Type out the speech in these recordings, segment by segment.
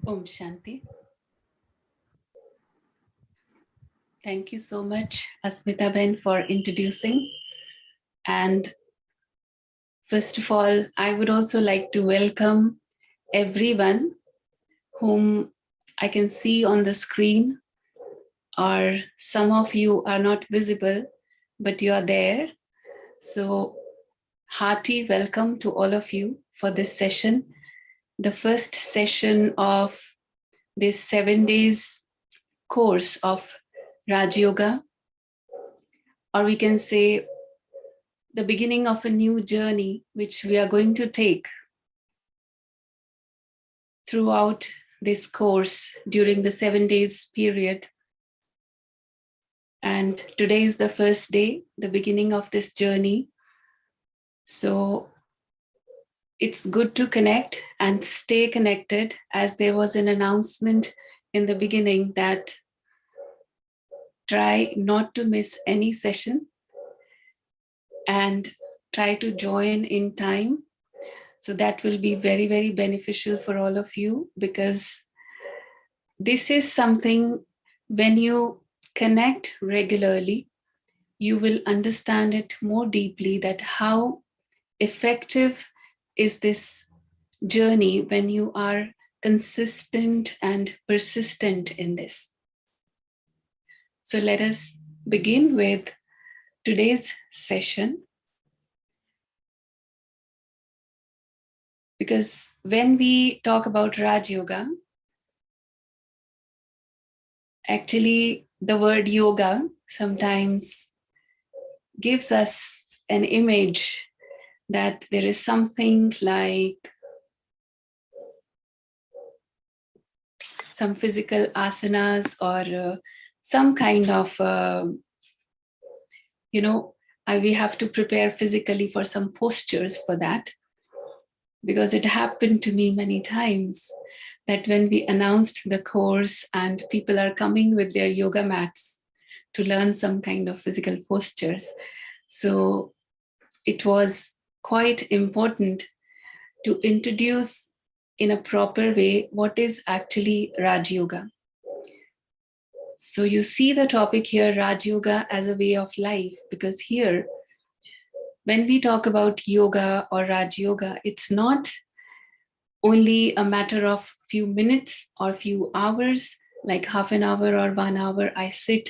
Om Shanti. Thank you so much, Asmita Ben, for introducing. And first of all, I would also like to welcome everyone whom I can see on the screen, or some of you are not visible, but you are there. So, hearty welcome to all of you for this session, the first session of this 7 days course of Rajyoga, or we can say the beginning of a new journey which we are going to take throughout this course during the 7 days period. And today is the first day, the beginning of this journey. So it's good to connect and stay connected, as there was an announcement in the beginning that try not to miss any session and try to join in time. So that will be very, very beneficial for all of you, because this is something, when you connect regularly, you will understand it more deeply, that how effective is this journey when you are consistent and persistent in this. So let us begin with today's session. Because when we talk about Raj Yoga, actually the word yoga sometimes gives us an image that there is something like some physical asanas, or some kind of, we have to prepare physically for some postures for that. Because it happened to me many times that when we announced the course and people are coming with their yoga mats to learn some kind of physical postures, so it was quite important to introduce in a proper way what is actually Raj Yoga. So you see the topic here, Raj Yoga as a way of life, because here, when we talk about yoga or Raj Yoga, it's not only a matter of few minutes or few hours, like half an hour or 1 hour, I sit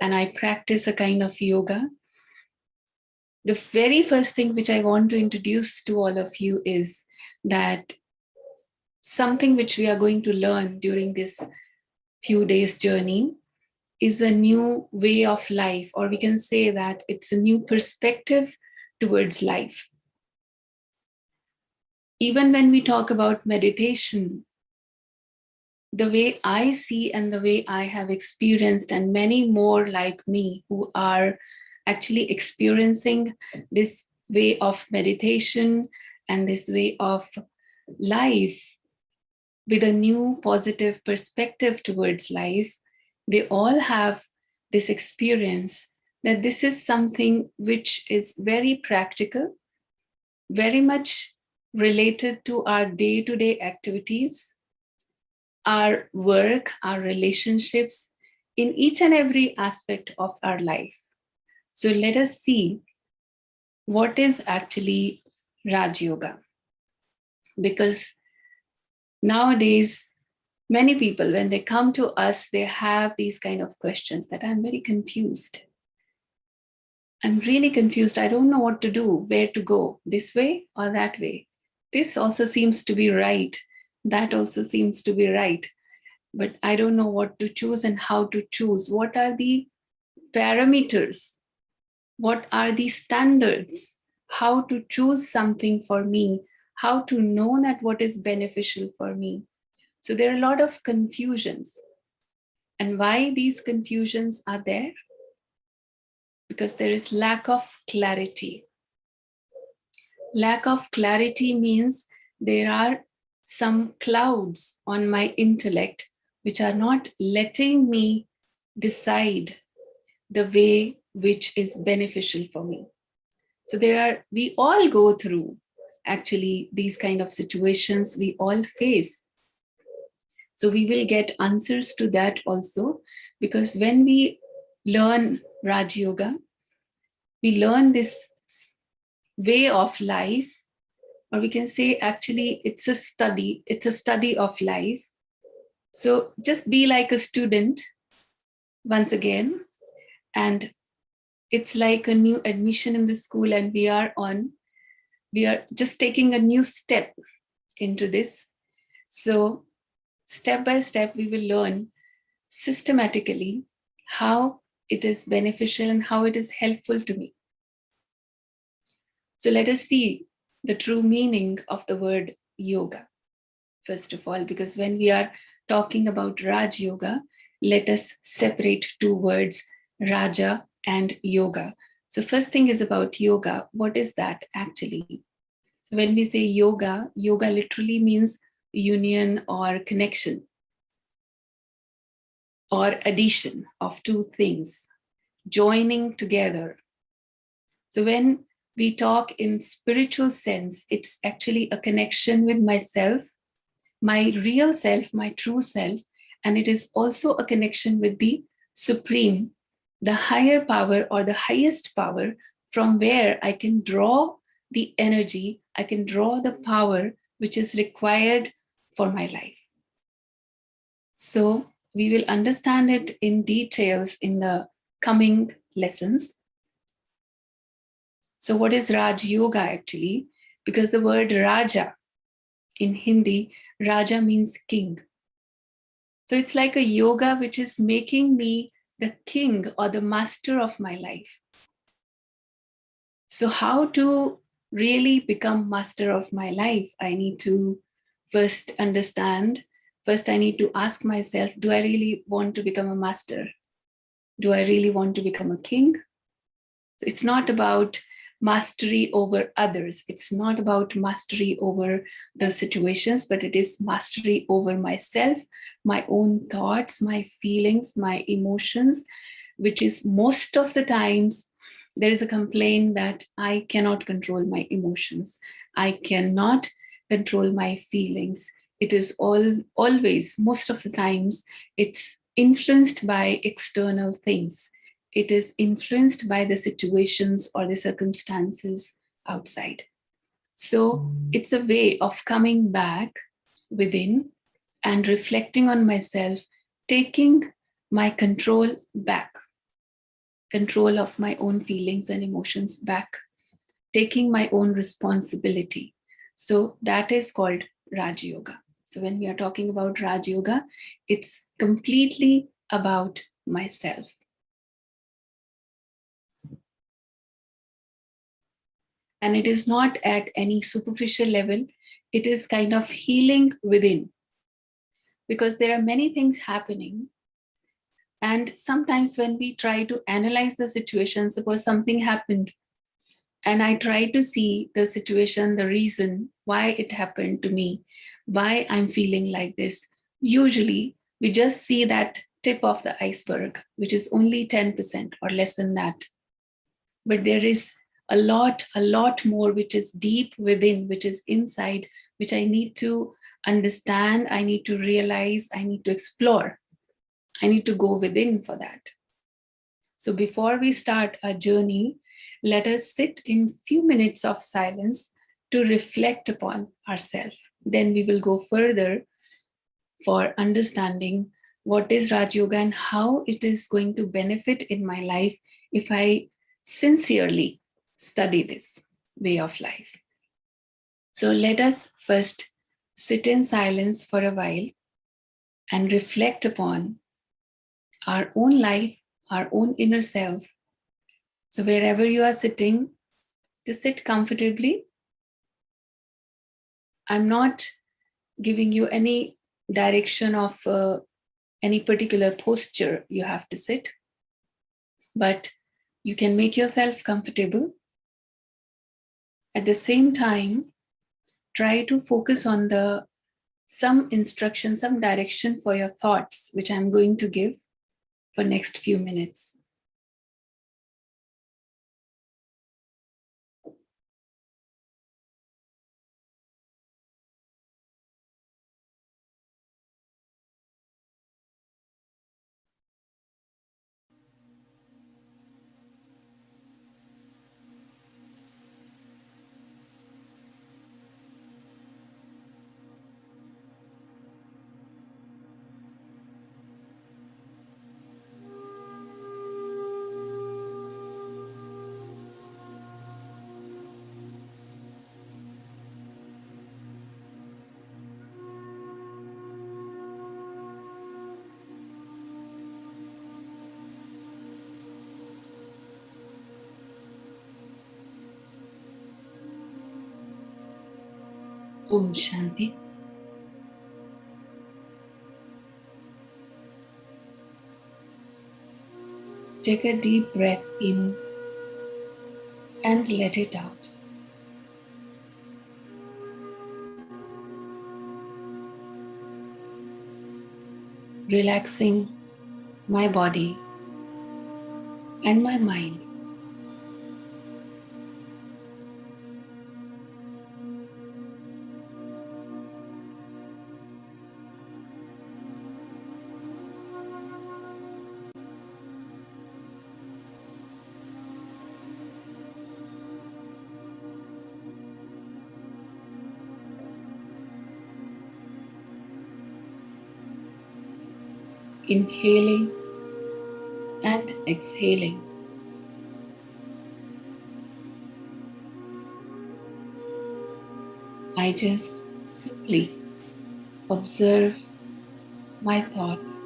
and I practice a kind of yoga. The very first thing which I want to introduce to all of you is that something which we are going to learn during this few days journey is a new way of life, or we can say that it's a new perspective towards life. Even when we talk about meditation, the way I see and the way I have experienced, and many more like me who are actually experiencing this way of meditation and this way of life with a new positive perspective towards life, they all have this experience that this is something which is very practical, very much related to our day-to-day activities, our work, our relationships, in each and every aspect of our life. So let us see what is actually Raj Yoga. Because nowadays, many people, when they come to us, they have these kind of questions that I'm very confused. I'm really confused. I don't know what to do, where to go, this way or that way. This also seems to be right. That also seems to be right. But I don't know what to choose and how to choose. What are the parameters? What are the standards? How to choose something for me? How to know that what is beneficial for me? So there are a lot of confusions. And why these confusions are there? Because there is lack of clarity. Lack of clarity means there are some clouds on my intellect which are not letting me decide the way which is beneficial for me. So we all go through actually these kind of situations, we all face. So we will get answers to that also, because when we learn Raj Yoga, we learn this way of life, or we can say actually it's a study of life. So just be like a student once again, and it's like a new admission in the school, and we are just taking a new step into this. So step by step, we will learn systematically how it is beneficial and how it is helpful to me. So let us see the true meaning of the word yoga, first of all, because when we are talking about Raj Yoga, let us separate two words, Raja and Yoga. So first thing is about yoga. What is that actually? So when we say yoga, yoga literally means union or connection or addition of two things, joining together. So when we talk in spiritual sense, it's actually a connection with myself, my real self, my true self, and it is also a connection with the supreme, the higher power or the highest power, from where I can draw the energy, I can draw the power which is required for my life. So we will understand it in details in the coming lessons. So what is Raj Yoga actually? Because the word Raja in Hindi, Raja means king. So it's like a yoga which is making me the king or the master of my life. So how to really become master of my life? I need to first understand, first I need to ask myself, do I really want to become a master? Do I really want to become a king? So it's not about mastery over others. It's not about mastery over the situations, but it is mastery over myself, my own thoughts, my feelings, my emotions, which is most of the times there is a complaint that I cannot control my emotions. I cannot control my feelings. It is always, most of the times, it's influenced by external things. It is influenced by the situations or the circumstances outside. So it's a way of coming back within and reflecting on myself, taking my control back, control of my own feelings and emotions back, taking my own responsibility. So that is called Raj Yoga. So when we are talking about Raj Yoga, it's completely about myself. And it is not at any superficial level, it is kind of healing within, because there are many things happening. And sometimes when we try to analyze the situation, suppose something happened and I try to see the situation, the reason why it happened to me, why I'm feeling like this, usually we just see that tip of the iceberg, which is only 10% or less than that. But there is a lot more which is deep within, which is inside, which I need to understand, I need to realize, I need to explore, I need to go within for that. So before we start our journey, let us sit in few minutes of silence to reflect upon ourselves. Then we will go further for understanding what is Raj Yoga and how it is going to benefit in my life if I sincerely study this way of life. So let us first sit in silence for a while and reflect upon our own life, our own inner self. So wherever you are sitting, to sit comfortably. I'm not giving you any direction of any particular posture you have to sit, but you can make yourself comfortable. At the same time, try to focus on the some instruction, some direction for your thoughts, which I'm going to give for next few minutes. Om Shanti. Take a deep breath in and let it out. Relaxing my body and my mind. Inhaling and exhaling. I just simply observe my thoughts.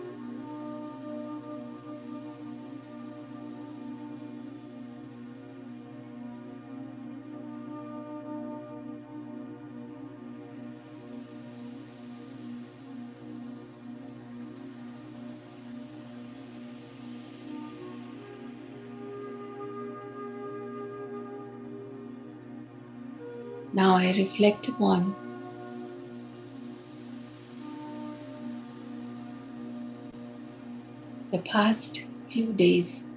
Now I reflect upon the past few days.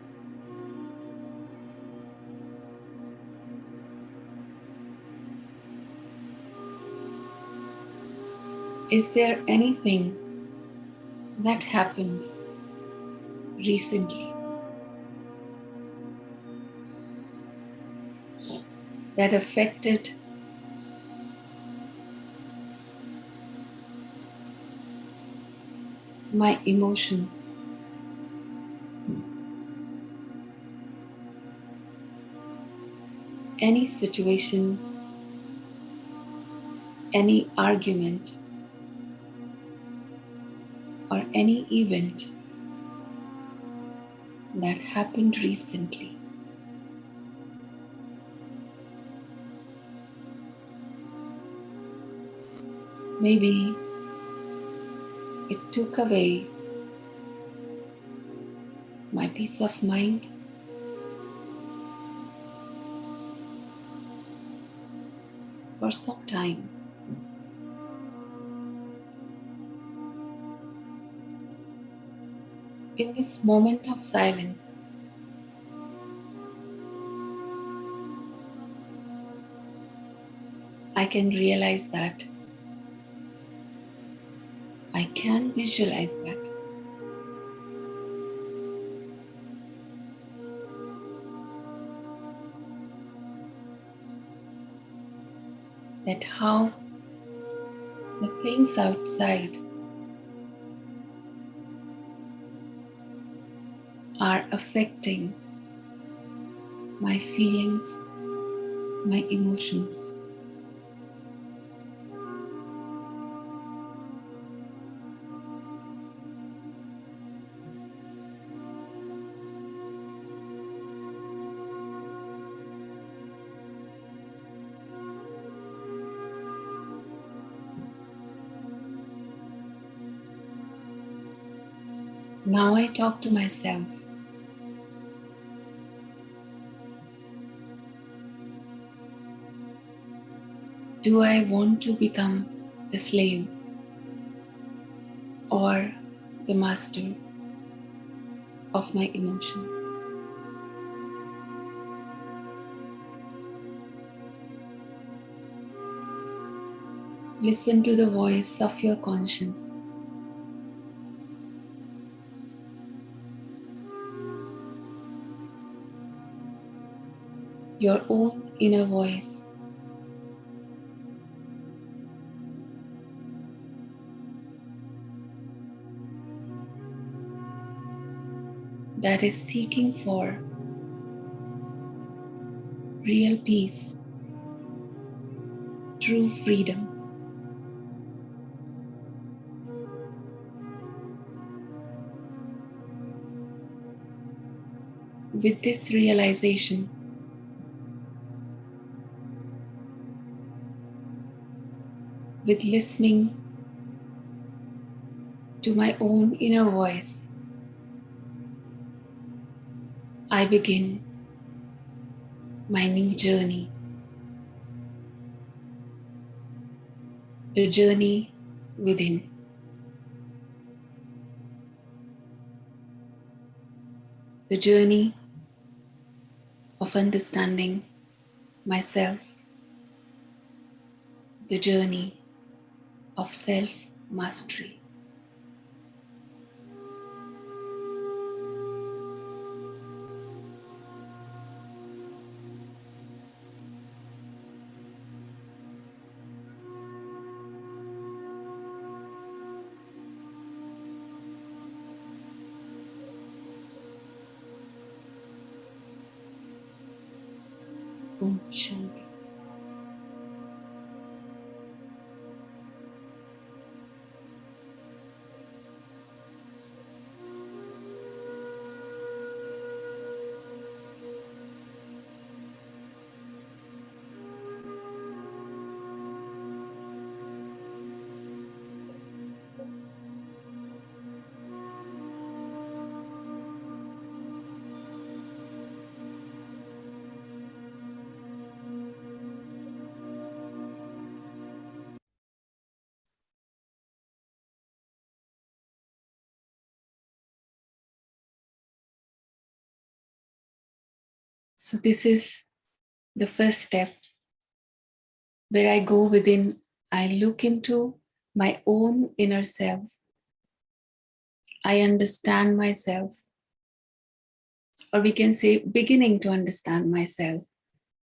Is there anything that happened recently that affected my emotions? Any situation, any argument, or any event that happened recently. Maybe it took away my peace of mind, for some time. In this moment of silence, I can realize that. I can visualize that. That how the things outside are affecting my feelings, my emotions. Now I talk to myself. Do I want to become the slave or the master of my emotions? Listen to the voice of your conscience. Your own inner voice. That is seeking for real peace, true freedom. With this realization, with listening to my own inner voice, I begin my new journey. The journey within. The journey of understanding myself. The journey of self-mastery. Om Shanti. So this is the first step where I go within, I look into my own inner self. I understand myself, or we can say beginning to understand myself,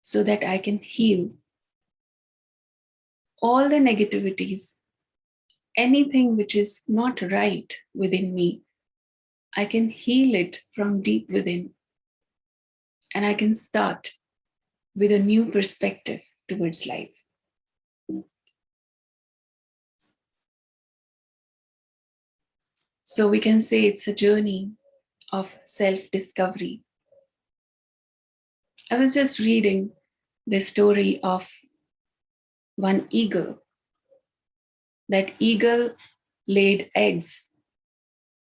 so that I can heal all the negativities, anything which is not right within me. I can heal it from deep within, and I can start with a new perspective towards life. So we can say it's a journey of self-discovery. I was just reading the story of one eagle. That eagle laid eggs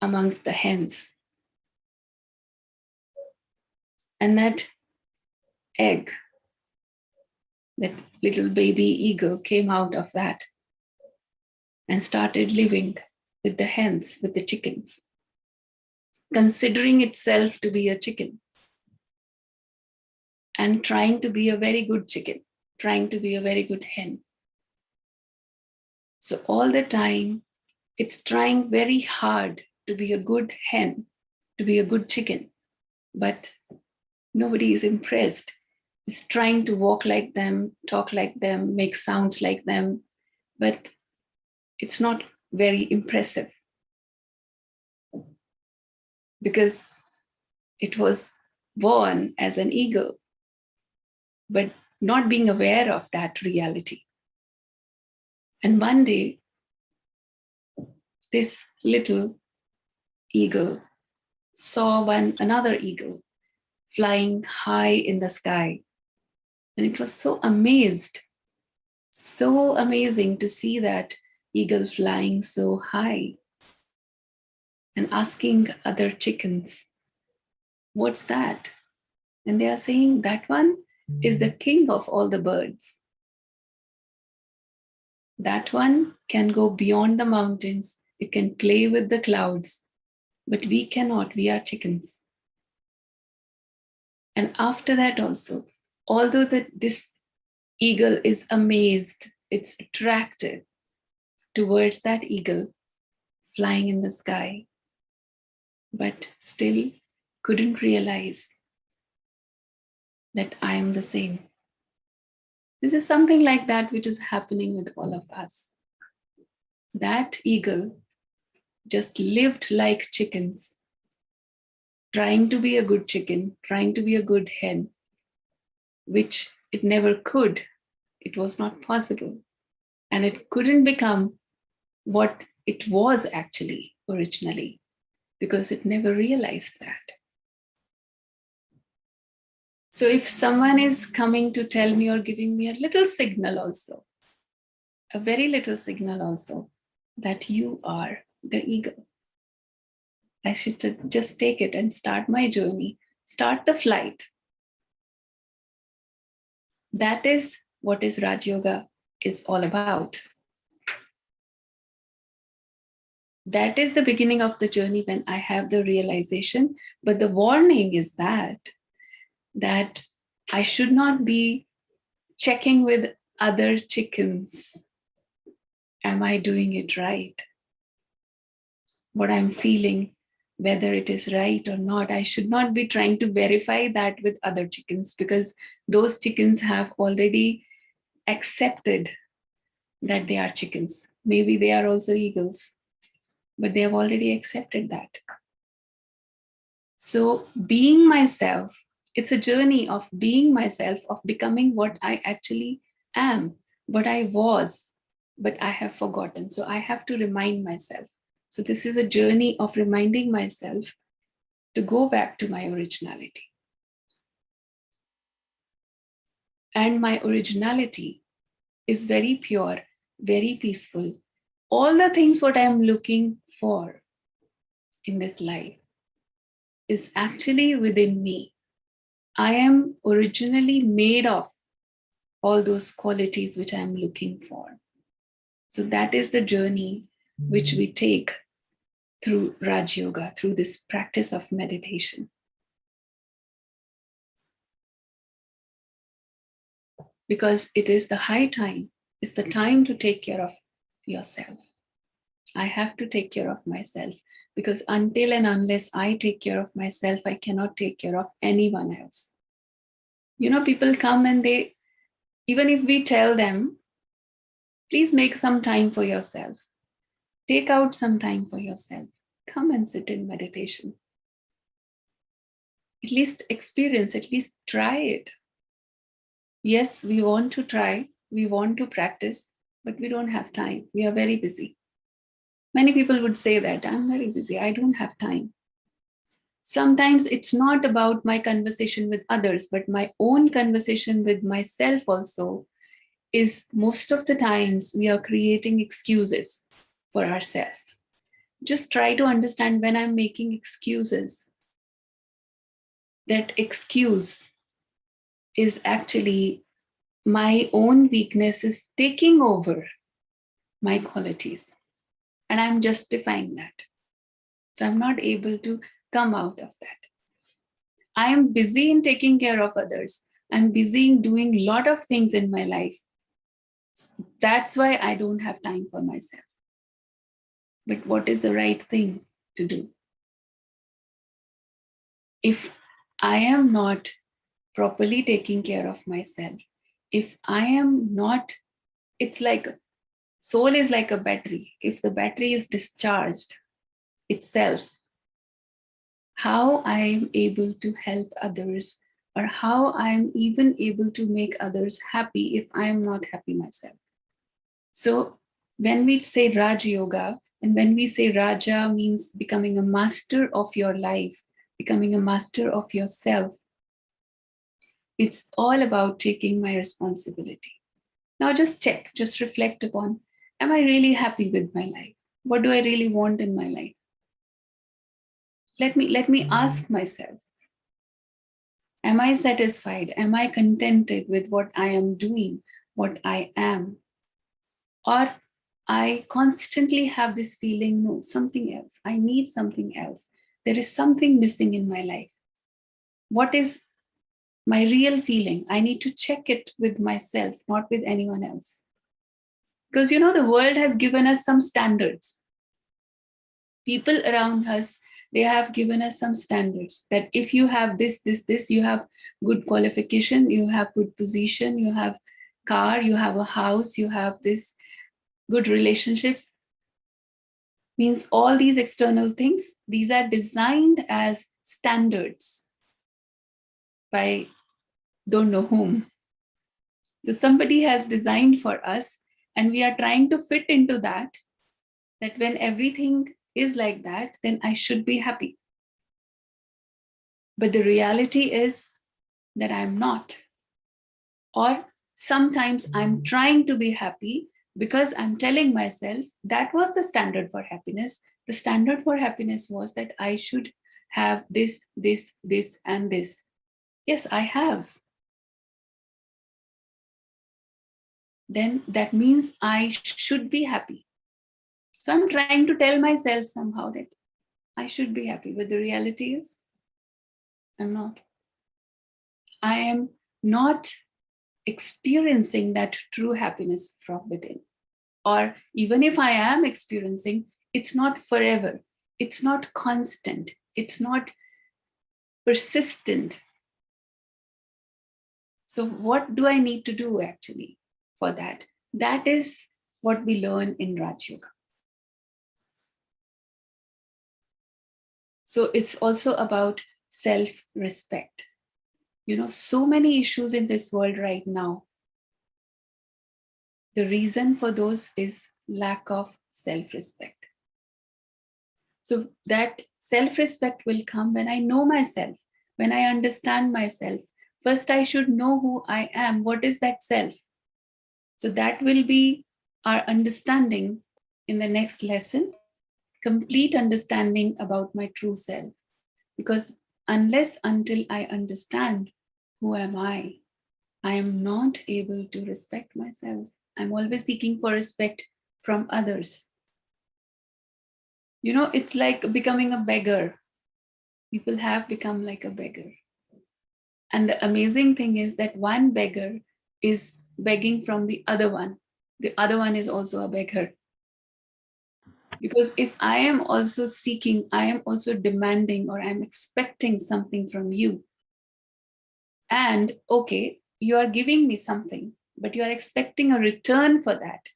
amongst the hens. And that egg, that little baby eagle came out of that and started living with the hens, with the chickens, considering itself to be a chicken and trying to be a very good chicken, trying to be a very good hen. So all the time, it's trying very hard to be a good hen, to be a good chicken, but nobody is impressed. It's trying to walk like them, talk like them, make sounds like them, but it's not very impressive because it was born as an eagle, but not being aware of that reality. And one day, this little eagle saw another eagle flying high in the sky. And it was so amazing to see that eagle flying so high and asking other chickens, "What's that?" And they are saying, "That one is the king of all the birds. That one can go beyond the mountains. It can play with the clouds, but we cannot. We are chickens." And after that also, although this eagle is amazed, it's attracted towards that eagle flying in the sky, but still couldn't realize that I am the same. This is something like that which is happening with all of us. That eagle just lived like chickens, trying to be a good chicken, trying to be a good hen, which it never could. It was not possible. And it couldn't become what it was actually originally, because it never realized that. So if someone is coming to tell me or giving me a little signal also a very little signal also that you are the ego. I should just take it and start my journey, start the flight. That is what is Rajyoga is all about. That is the beginning of the journey when I have the realization. But the warning is that I should not be checking with other chickens. Am I doing it right? What I'm feeling, whether it is right or not, I should not be trying to verify that with other chickens, because those chickens have already accepted that they are chickens. Maybe they are also eagles, but they have already accepted that. So being myself, it's a journey of being myself, of becoming what I actually am, what I was, but I have forgotten. So I have to remind myself. So this is a journey of reminding myself to go back to my originality. And my originality is very pure, very peaceful. All the things what I'm looking for in this life is actually within me. I am originally made of all those qualities which I'm looking for. So that is the journey which we take through Rajyoga, through this practice of meditation. Because it is the high time, it's the time to take care of yourself. I have to take care of myself, because until and unless I take care of myself, I cannot take care of anyone else. You know, people come and they, even if we tell them, please make some time for yourself, take out some time for yourself, come and sit in meditation. At least experience, at least try it. Yes, we want to try, we want to practice, but we don't have time. We are very busy. Many people would say that, I'm very busy, I don't have time. Sometimes it's not about my conversation with others, but my own conversation with myself also is most of the times we are creating excuses for ourselves. Just try to understand when I'm making excuses, that excuse is actually my own weakness is taking over my qualities, and I'm justifying that. So I'm not able to come out of that. I am busy in taking care of others. I'm busy in doing a lot of things in my life. That's why I don't have time for myself. But what is the right thing to do? If I am not properly taking care of myself, if I am not, it's like soul is like a battery. If the battery is discharged itself, how I am able to help others, or how I'm even able to make others happy if I am not happy myself. So when we say Raj Yoga, and when we say Raja means becoming a master of your life, becoming a master of yourself, it's all about taking my responsibility. Now just check, just reflect upon, am I really happy with my life? What do I really want in my life? Let me ask myself, am I satisfied? Am I contented with what I am doing, what I am? Or I constantly have this feeling, no, something else. I need something else. There is something missing in my life. What is my real feeling? I need to check it with myself, not with anyone else. Because, you know, the world has given us some standards. People around us, they have given us some standards that if you have this, you have good qualification, you have good position, you have car, you have a house, you have this good relationships. Means all these external things, these are designed as standards by don't know whom. So somebody has designed for us, and we are trying to fit into that when everything is like that, then I should be happy. But the reality is that I'm not. Or sometimes I'm trying to be happy, because I'm telling myself that was the standard for happiness. The standard for happiness was that I should have this, this, this, and this. Yes, I have. Then that means I should be happy. So I'm trying to tell myself somehow that I should be happy, but the reality is I'm not. I am not experiencing that true happiness from within. Or even if I am experiencing, it's not forever, it's not constant, it's not persistent. So, what do I need to do actually for that? That is what we learn in Rajyoga. So, it's also about self respect. So many issues in this world right now. The reason for those is lack of self respect. So that self-respect will come when I know myself, when I understand myself. First, I should know who I am. What is that self? So that will be our understanding in the next lesson, complete understanding about my true self. Because unless until I understand who am I am not able to respect myself. I'm always seeking for respect from others. It's like becoming a beggar. People have become like a beggar. And the amazing thing is that one beggar is begging from the other one. The other one is also a beggar. Because if I am also seeking, I am also demanding, or I'm expecting something from you. And okay, you are giving me something, but you are expecting a return for that.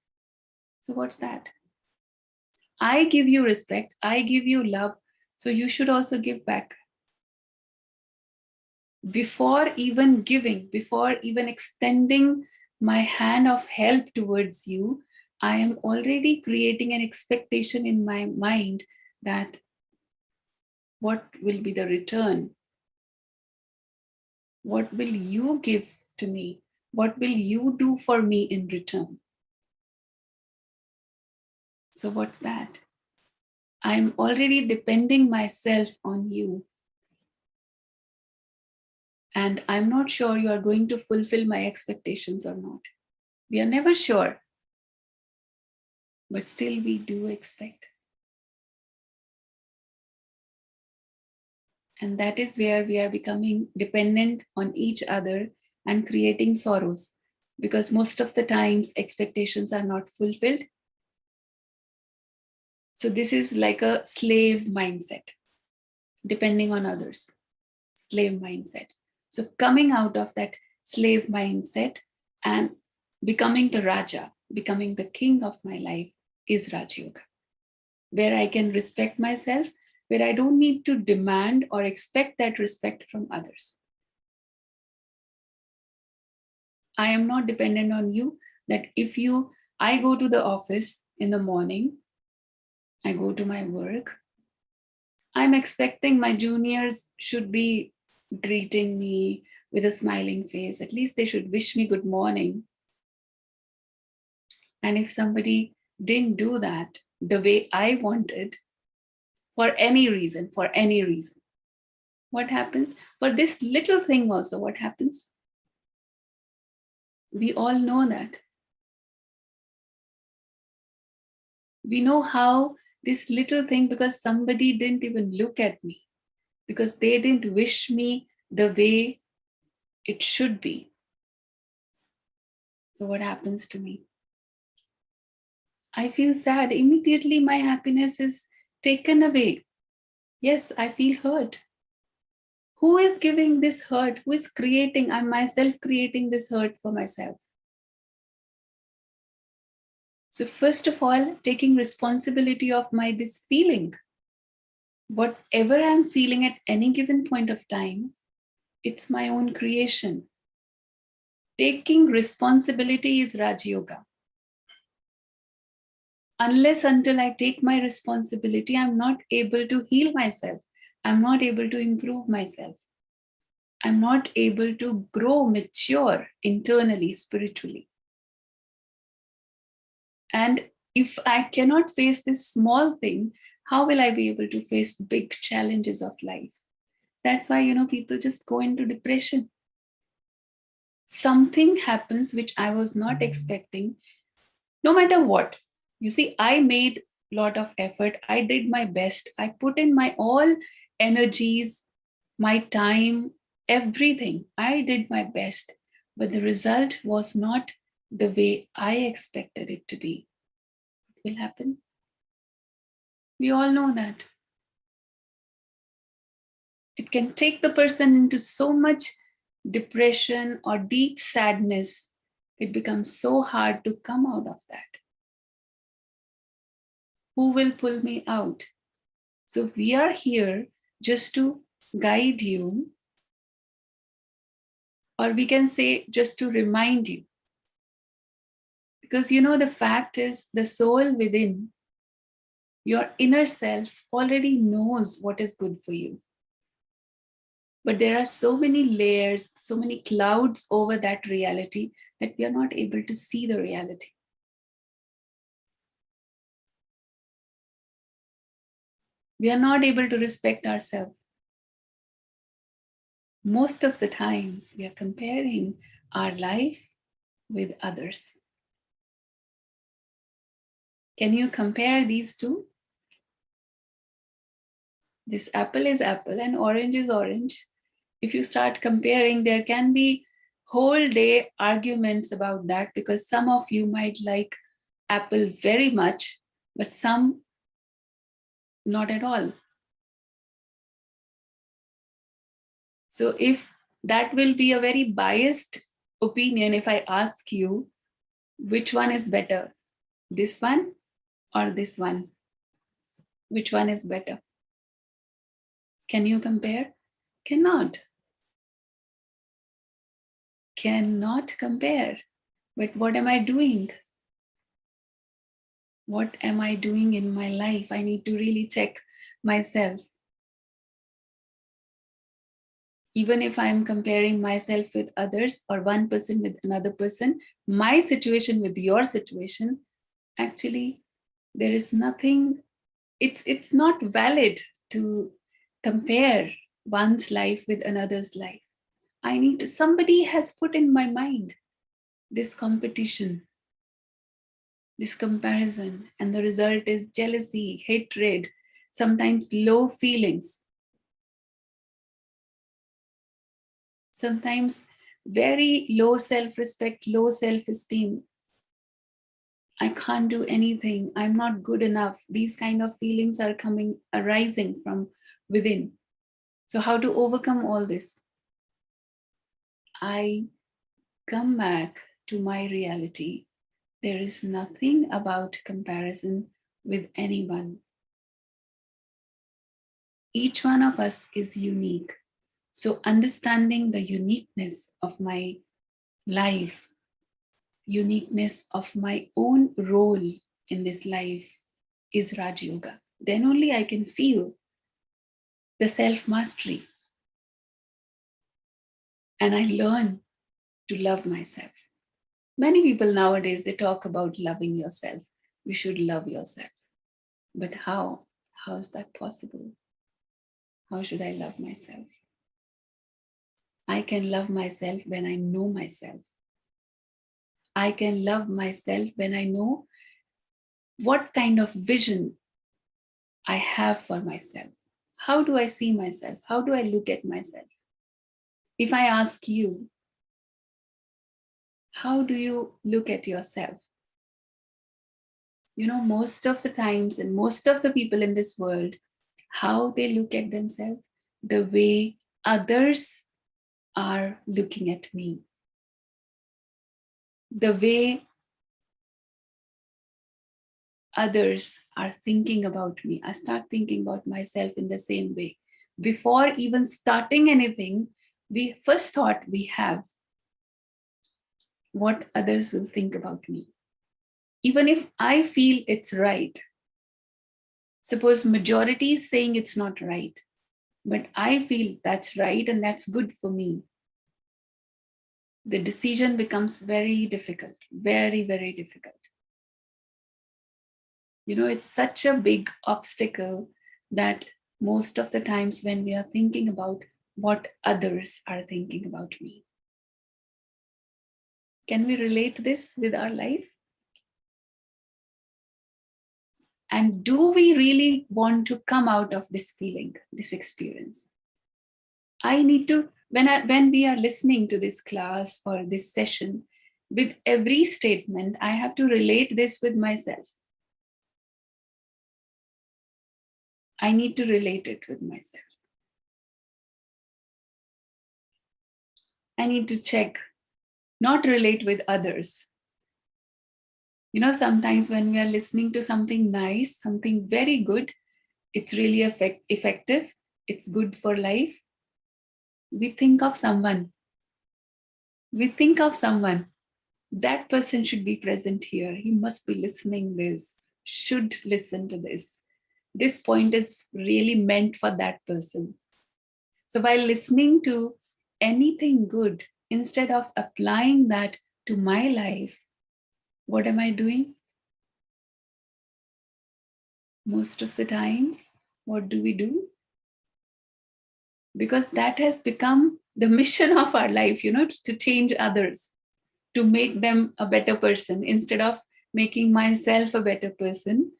So what's that? I give you respect, I give you love, so you should also give back. Before even giving, before even extending my hand of help towards you, I am already creating an expectation in my mind that what will be the return? What will you give to me? What will you do for me in return? So, what's that? I'm already depending myself on you. And I'm not sure you are going to fulfill my expectations or not. We are never sure, but still we do expect. And that is where we are becoming dependent on each other and creating sorrows, because most of the times expectations are not fulfilled. So this is like a slave mindset, depending on others, slave mindset. So coming out of that slave mindset and becoming the Raja, becoming the king of my life is Rajyoga, where I can respect myself, where I don't need to demand or expect that respect from others. I am not dependent on you, that if I go to the office in the morning, I go to my work, I'm expecting my juniors should be greeting me with a smiling face. At least they should wish me good morning. And if somebody didn't do that the way I wanted, for any reason, what happens? For this little thing also, what happens? We all know that. We know how this little thing, because somebody didn't even look at me, because they didn't wish me the way it should be. So what happens to me? I feel sad. Immediately my happiness is taken away. Yes, I feel hurt. Who is giving this hurt? Who is creating? I'm myself creating this hurt for myself. So first of all, taking responsibility of this feeling. Whatever I'm feeling at any given point of time, it's my own creation. Taking responsibility is Rajyoga. Unless until I take my responsibility, I'm not able to heal myself. I'm not able to improve myself. I'm not able to grow, mature internally, spiritually. And if I cannot face this small thing, how will I be able to face big challenges of life? That's why, people just go into depression. Something happens which I was not expecting, no matter what. You see, I made a lot of effort. I did my best. I put in my all energies, my time, everything. I did my best. But the result was not the way I expected it to be. What will happen? We all know that. It can take the person into so much depression or deep sadness. It becomes so hard to come out of that. Who will pull me out? So we are here just to guide you, or we can say just to remind you. Because the fact is, the soul within, your inner self already knows what is good for you. But there are so many layers, so many clouds over that reality that we are not able to see the reality. We are not able to respect ourselves. Most of the times, we are comparing our life with others. Can you compare these two? This apple is apple and orange is orange. If you start comparing, there can be whole day arguments about that, because some of you might like apple very much, but some not at all. So if that will be a very biased opinion, if I ask you which one is better, this one or this one, which one is better? Can you compare? Cannot. Cannot compare. But what am I doing? What am I doing in my life? I need to really check myself. Even if I'm comparing myself with others or one person with another person, my situation with your situation, actually, there is nothing, it's not valid to compare one's life with another's life. Somebody has put in my mind this competition, this comparison, and the result is jealousy, hatred, sometimes low feelings, sometimes very low self-respect, low self-esteem. I can't do anything, I'm not good enough. These kind of feelings are arising from within. So how to overcome all this? I come back to my reality. There is nothing about comparison with anyone. Each one of us is unique. So understanding the uniqueness of my life, uniqueness of my own role in this life is Rajyoga. Then only I can feel the self-mastery. And I learn to love myself. Many people nowadays, they talk about loving yourself. You should love yourself. But how? How is that possible? How should I love myself? I can love myself when I know myself. I can love myself when I know what kind of vision I have for myself. How do I see myself? How do I look at myself? If I ask you, how do you look at yourself? Most of the times and most of the people in this world, how they look at themselves, the way others are looking at me, the way others are thinking about me. I start thinking about myself in the same way. Before even starting anything, we first thought we have what others will think about me. Even if I feel it's right, suppose majority is saying it's not right, but I feel that's right and that's good for me, the decision becomes very difficult, very, very difficult. It's such a big obstacle that most of the times when we are thinking about what others are thinking about me. Can we relate this with our life? And do we really want to come out of this feeling, this experience? I need to, when we are listening to this class or this session, with every statement, I have to relate this with myself. I need to relate it with myself. I need to check, not relate with others. Sometimes when we are listening to something nice, something very good, it's really effective, it's good for life, we think of someone. We think of someone. That person should be present here. He must be listening this, should listen to this. This point is really meant for that person. So while listening to anything good, instead of applying that to my life, what am I doing? Most of the times, what do we do? Because that has become the mission of our life, to change others, to make them a better person. Instead of making myself a better person,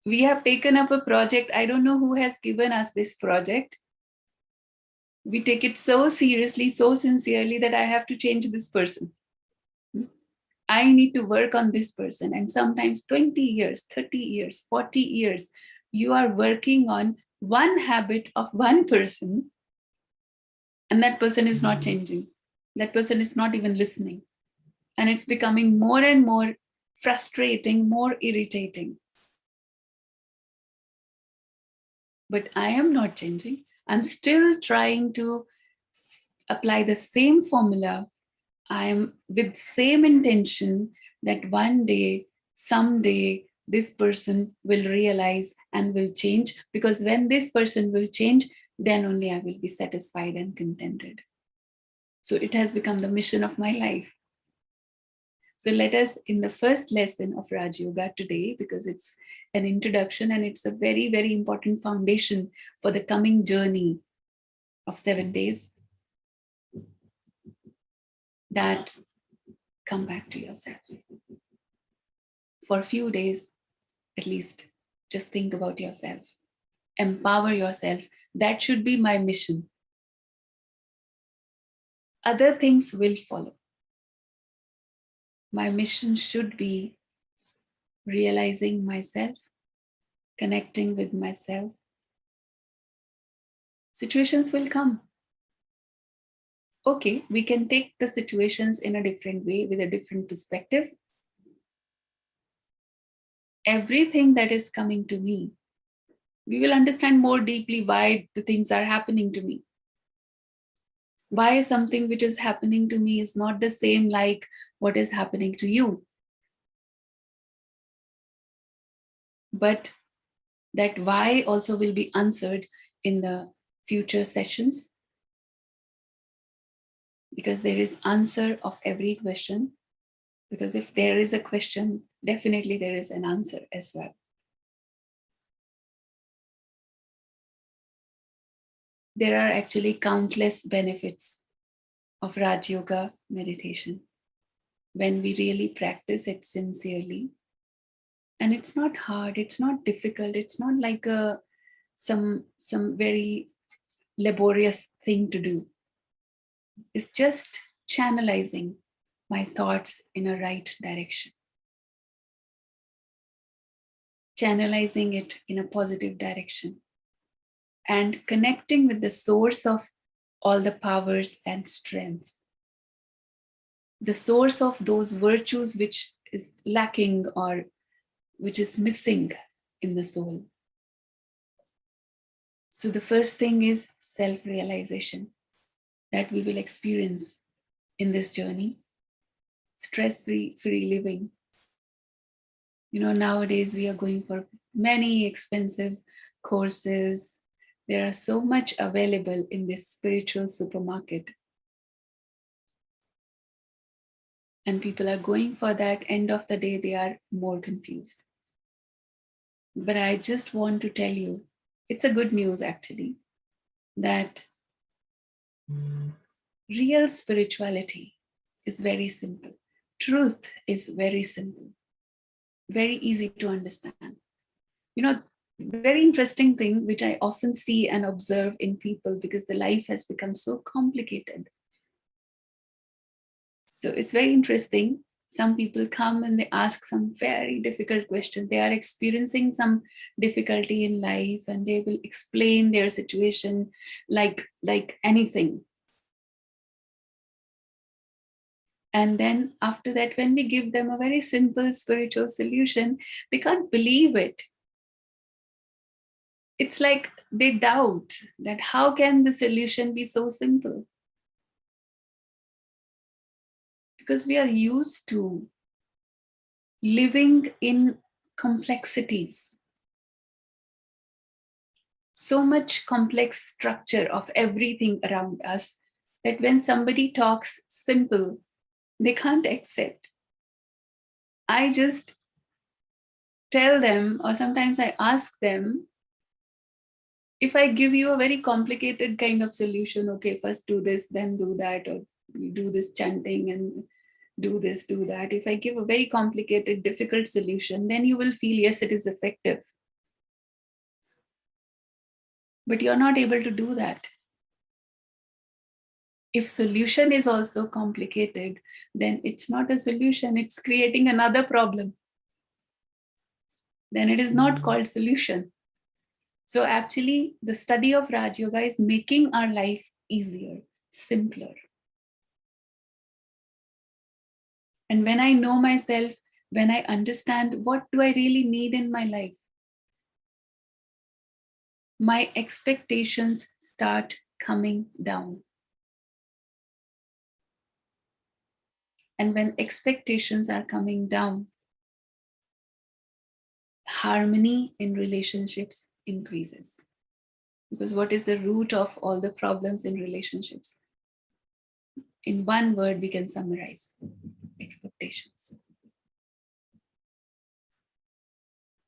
we have taken up a project. I don't know who has given us this project. We take it so seriously, so sincerely that I have to change this person. I need to work on this person. And sometimes 20 years, 30 years, 40 years, you are working on one habit of one person, and that person is not changing. That person is not even listening. And it's becoming more and more frustrating, more irritating. But I am not changing. I'm still trying to apply the same formula. I am with same intention that one day, someday, this person will realize and will change, because when this person will change, then only I will be satisfied and contented. So it has become the mission of my life. So let us, in the first lesson of Rajyoga today, because it's an introduction and it's a very, very important foundation for the coming journey of 7 days, that come back to yourself. For a few days, at least, just think about yourself. Empower yourself. That should be my mission. Other things will follow. My mission should be realizing myself, connecting with myself. Situations will come. Okay, we can take the situations in a different way with a different perspective. Everything that is coming to me, we will understand more deeply why the things are happening to me. Why something which is happening to me is not the same like what is happening to you. But that why also will be answered in the future sessions, because there is answer of every question. Because if there is a question, definitely there is an answer as well. There are actually countless benefits of Raj Yoga meditation when we really practice it sincerely. And it's not hard, it's not difficult, it's not like some very laborious thing to do. It's just channelizing my thoughts in a right direction, channelizing it in a positive direction, and connecting with the source of all the powers and strengths, the source of those virtues which is lacking or which is missing in the soul. So the first thing is self-realization that we will experience in this journey. Stress-free living. Nowadays we are going for many expensive courses. There are so much available in this spiritual supermarket. And people are going for that. End of the day, they are more confused. But I just want to tell you, it's a good news actually, that real spirituality is very simple. Truth is very simple, very easy to understand. You know, very interesting thing which I often see and observe in people, because the life has become so complicated. So it's very interesting. Some people come and they ask some very difficult questions. They are experiencing some difficulty in life and they will explain their situation like anything. And then after that, when we give them a very simple spiritual solution, they can't believe it. It's like they doubt that how can the solution be so simple? Because we are used to living in complexities, so much complex structure of everything around us, that when somebody talks simple, they can't accept. I just tell them, or sometimes I ask them, if I give you a very complicated kind of solution, okay, first do this, then do that, or do this chanting and do this, do that. If I give a very complicated, difficult solution, then you will feel, yes, it is effective. But you're not able to do that. If solution is also complicated, then it's not a solution, it's creating another problem. Then it is not called solution. So actually, the study of Rajyoga is making our life easier, simpler. And when I know myself, when I understand what do I really need in my life, my expectations start coming down. And when expectations are coming down, harmony in relationships increases. Because what is the root of all the problems in relationships? In one word, we can summarize: expectations.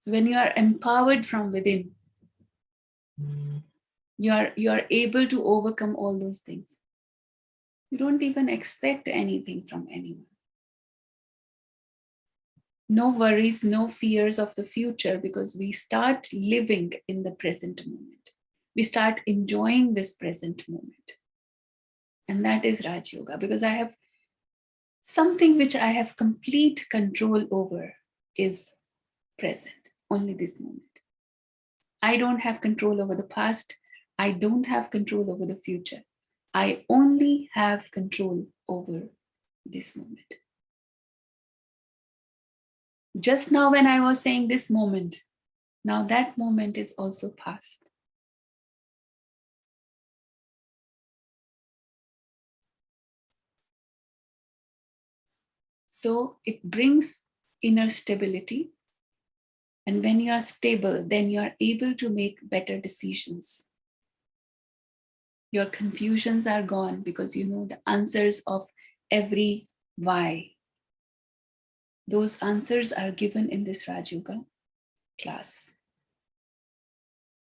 So when you are empowered from within, you are able to overcome all those things. You don't even expect anything from anyone. No worries, no fears of the future, because we start living in the present moment. We start enjoying this present moment. And that is Raj Yoga, because I have something which I have complete control over is present, only this moment. I don't have control over the past. I don't have control over the future. I only have control over this moment. Just now, when I was saying this moment, now that moment is also past. So it brings inner stability. And when you are stable, then you are able to make better decisions. Your confusions are gone because you know the answers of every why. Those answers are given in this Raj Yoga class.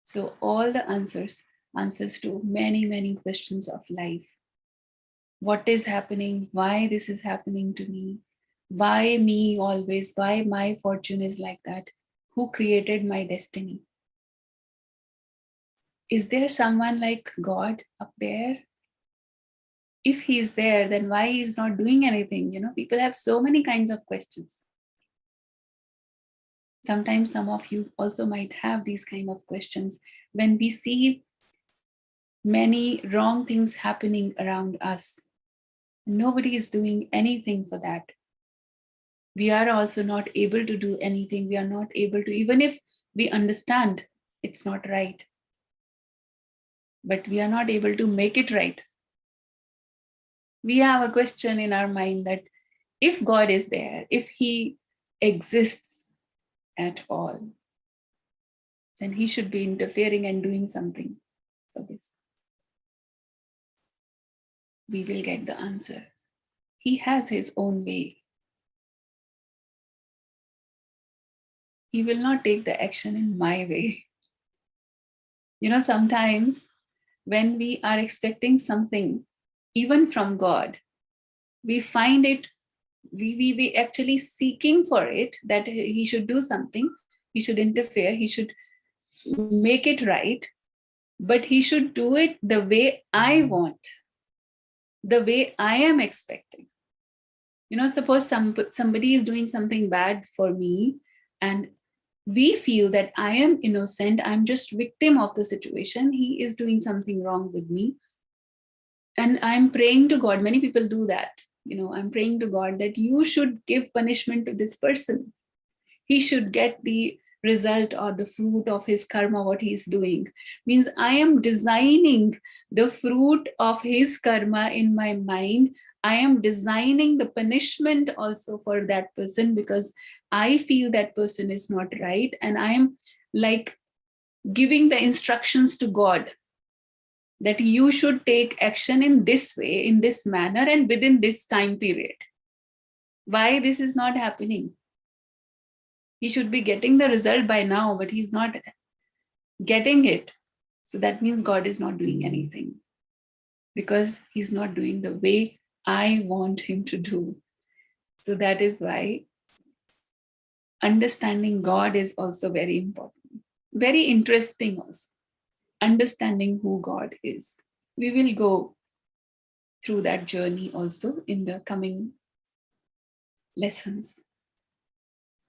So all the answers to many, many questions of life. What is happening? Why this is happening to me? Why me always? Why my fortune is like that? Who created my destiny? Is there someone like God up there? If he's there, then why he's not doing anything? You know, people have so many kinds of questions. Sometimes some of you also might have these kind of questions when we see many wrong things happening around us. Nobody is doing anything for that. We are also not able to do anything. We are not able to, even if we understand it's not right, but we are not able to make it right. We have a question in our mind that if God is there, if he exists at all, then he should be interfering and doing something for this. We will get the answer. He has his own way. he will not take the action in my way. Sometimes when we are expecting something, even from God, we find it, we actually seeking for it, that he should do something, he should interfere, he should make it right, but he should do it the way I want, the way I am expecting. Suppose somebody is doing something bad for me, and we feel that I am innocent, I'm just victim of the situation, he is doing something wrong with me, and I'm praying to God. Many people do that. I'm praying to God that you should give punishment to this person, he should get the result or the fruit of his karma, what he's doing. Means I am designing the fruit of his karma in my mind. I am designing the punishment also for that person, because I feel that person is not right, and I am like giving the instructions to God that you should take action in this way, in this manner, and within this time period. Why this is not happening? He should be getting the result by now, but he's not getting it. So that means God is not doing anything, because he's not doing the way I want him to do. So that is why understanding God is also very important, very interesting also. Understanding who God is. We will go through that journey also in the coming lessons.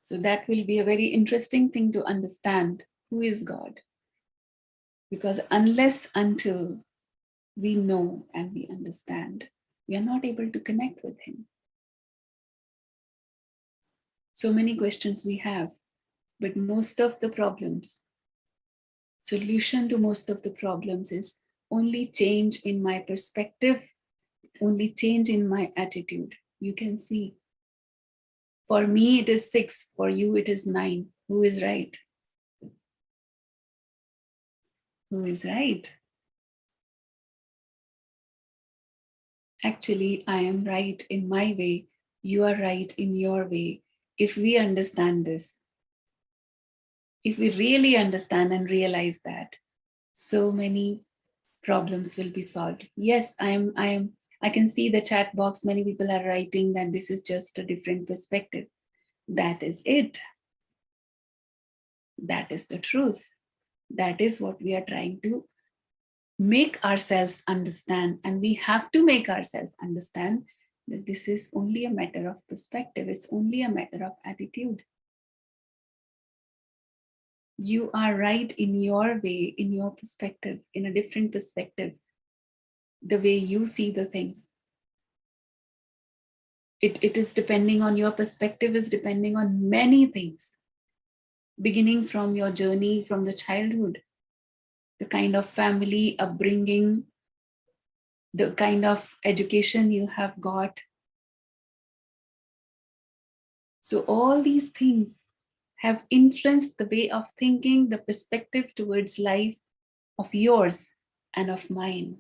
So that will be a very interesting thing to understand, who is God. Because until we know and we understand, we are not able to connect with him. So many questions we have, but most of the problems, solution to most of the problems is only change in my perspective, only change in my attitude. You can see, for me it is 6, for you it is 9. Who is right? Who is right? Actually, I am right in my way, you are right in your way. If we understand this, if we really understand and realize that, so many problems will be solved. Yes, I can see the chat box, many people are writing that this is just a different perspective. That is it. That is the truth. That is what we are trying to make ourselves understand. And we have to make ourselves understand that this is only a matter of perspective. It's only a matter of attitude. You are right in your way, in your perspective, in a different perspective, the way you see the things. It is depending on your perspective, is depending on many things, beginning from your journey from the childhood, the kind of family upbringing, the kind of education you have got. So all these things have influenced the way of thinking, the perspective towards life of yours and of mine.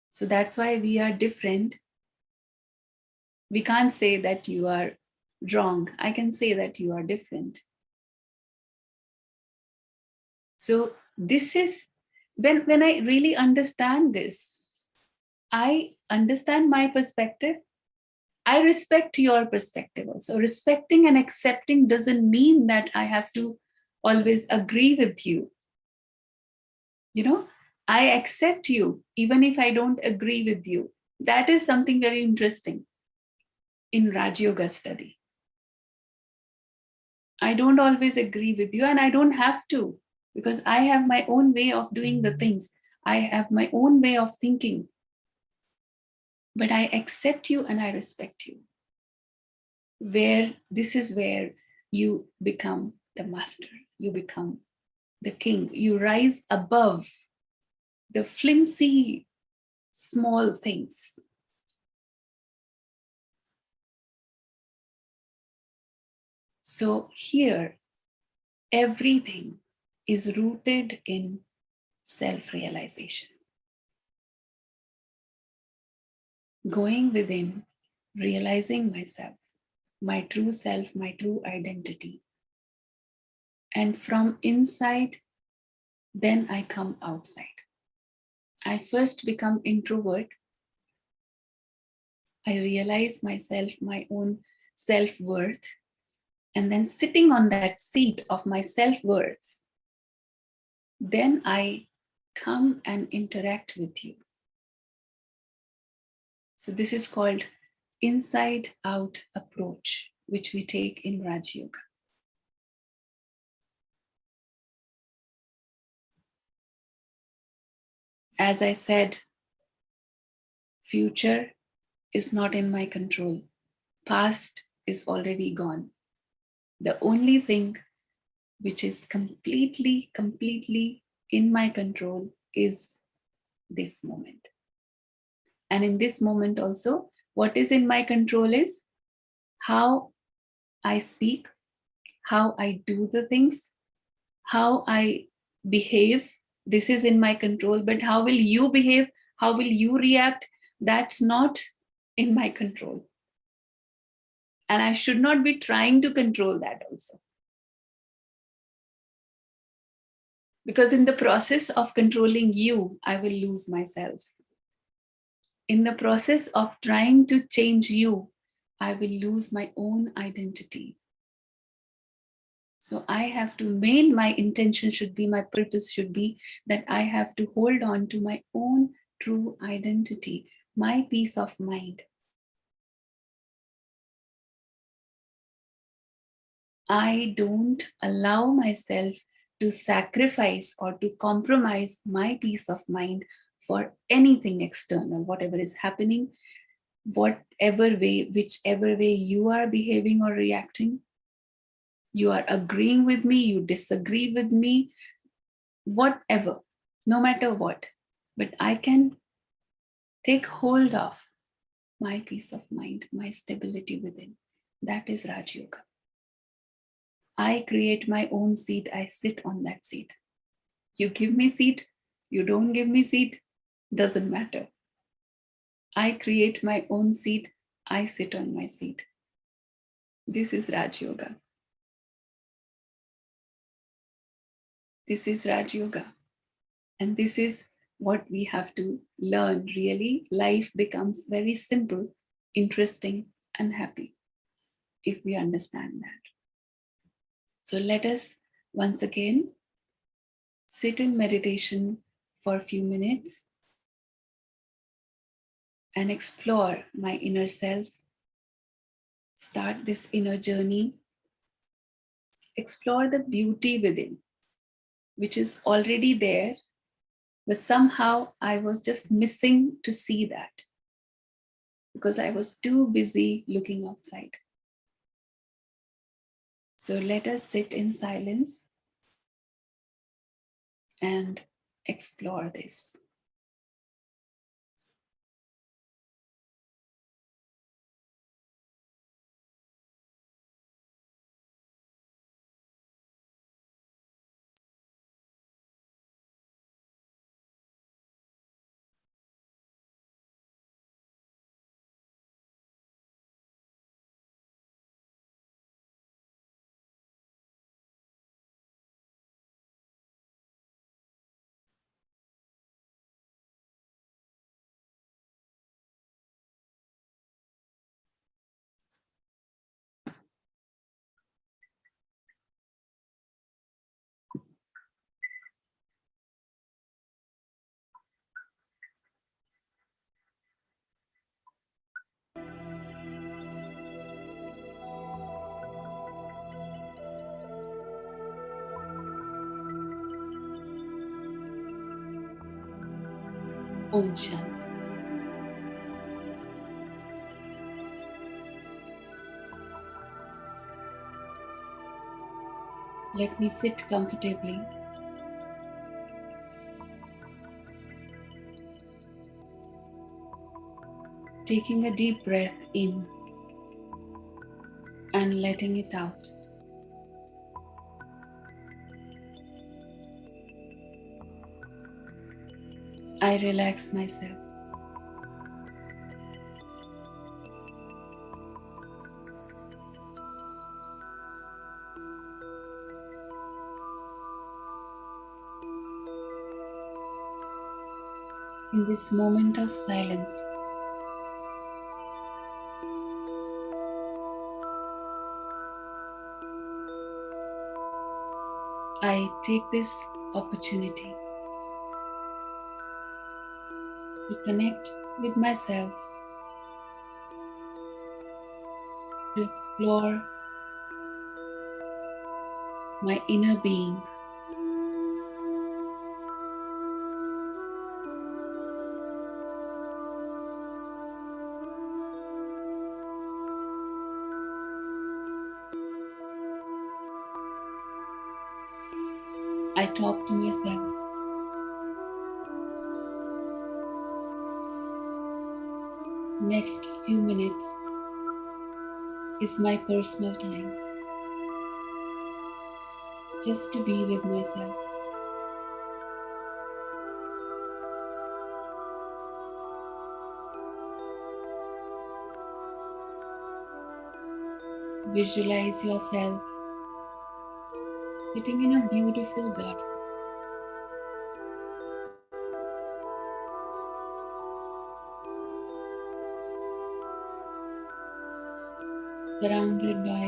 So that's why we are different. We can't say that you are wrong. I can say that you are different. So this is, when I really understand this, I understand my perspective. I respect your perspective also. Respecting and accepting doesn't mean that I have to always agree with you. I accept you even if I don't agree with you. That is something very interesting in Rajyoga study. I don't always agree with you, and I don't have to, because I have my own way of doing the things. I have my own way of thinking. But I accept you and I respect you. This is where you become the master, you become the king, you rise above the flimsy, small things. So here, everything is rooted in self-realization. Going within, realizing myself, my true self, my true identity. And from inside, then I come outside. I first become introvert. I realize myself, my own self-worth. And then sitting on that seat of my self-worth, then I come and interact with you. So this is called inside out approach, which we take in Rajyoga. As I said, future is not in my control. Past is already gone. The only thing which is completely in my control is this moment. And in this moment also, what is in my control is how I speak, how I do the things, how I behave. This is in my control, but how will you behave? How will you react? That's not in my control. And I should not be trying to control that also. Because in the process of controlling you, I will lose myself. In the process of trying to change you, I will lose my own identity. So I have to, my intention should be, my purpose should be that I have to hold on to my own true identity, my peace of mind. I don't allow myself to sacrifice or to compromise my peace of mind for anything external, whatever is happening, whatever way, whichever way you are behaving or reacting. You are agreeing with me, you disagree with me, whatever, no matter what. But I can take hold of my peace of mind, my stability within. That is Raj Yoga. I create my own seat, I sit on that seat. You give me seat, you don't give me seat, doesn't matter. I create my own seat, I sit on my seat. This is Raj Yoga. This is Raj Yoga. And this is what we have to learn, really. Life becomes very simple, interesting, and happy if we understand that. So let us once again sit in meditation for a few minutes and explore my inner self. Start this inner journey. Explore the beauty within, which is already there, but somehow I was just missing to see that because I was too busy looking outside. So let us sit in silence and explore this. Om Shanti. Let me sit comfortably. Taking a deep breath in and letting it out. I relax myself. In this moment of silence, I take this opportunity to connect with myself, to explore my inner being. I talk to myself. Next few minutes is my personal time, just to be with myself. Visualize yourself sitting in a beautiful garden, surrounded by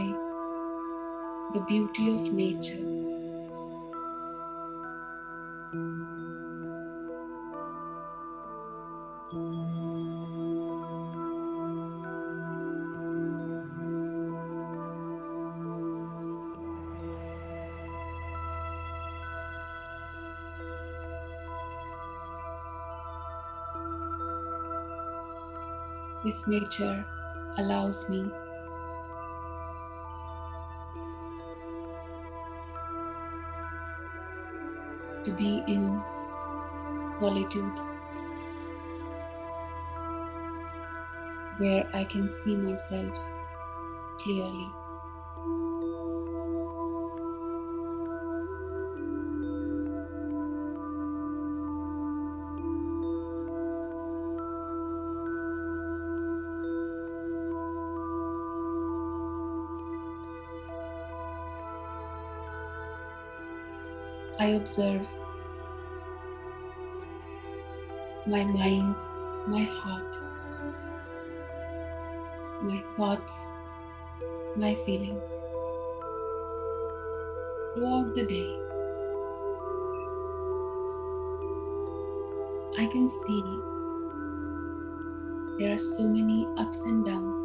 the beauty of nature. This nature allows me to be in solitude, where I can see myself clearly. I observe my mind, my heart, my thoughts, my feelings throughout the day. I can see there are so many ups and downs.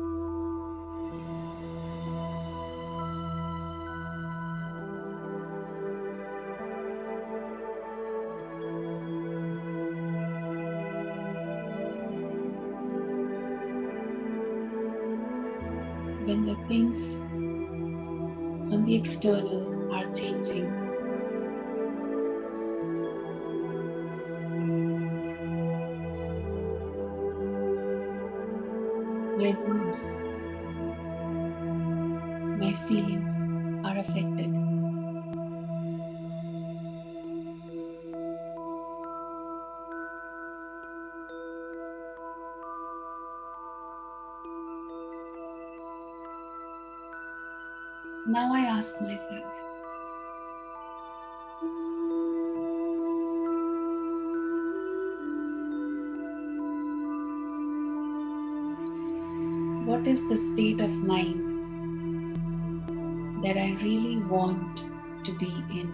When the things on the external are changing, my moods, my feelings are affected. Now I ask myself, what is the state of mind that I really want to be in?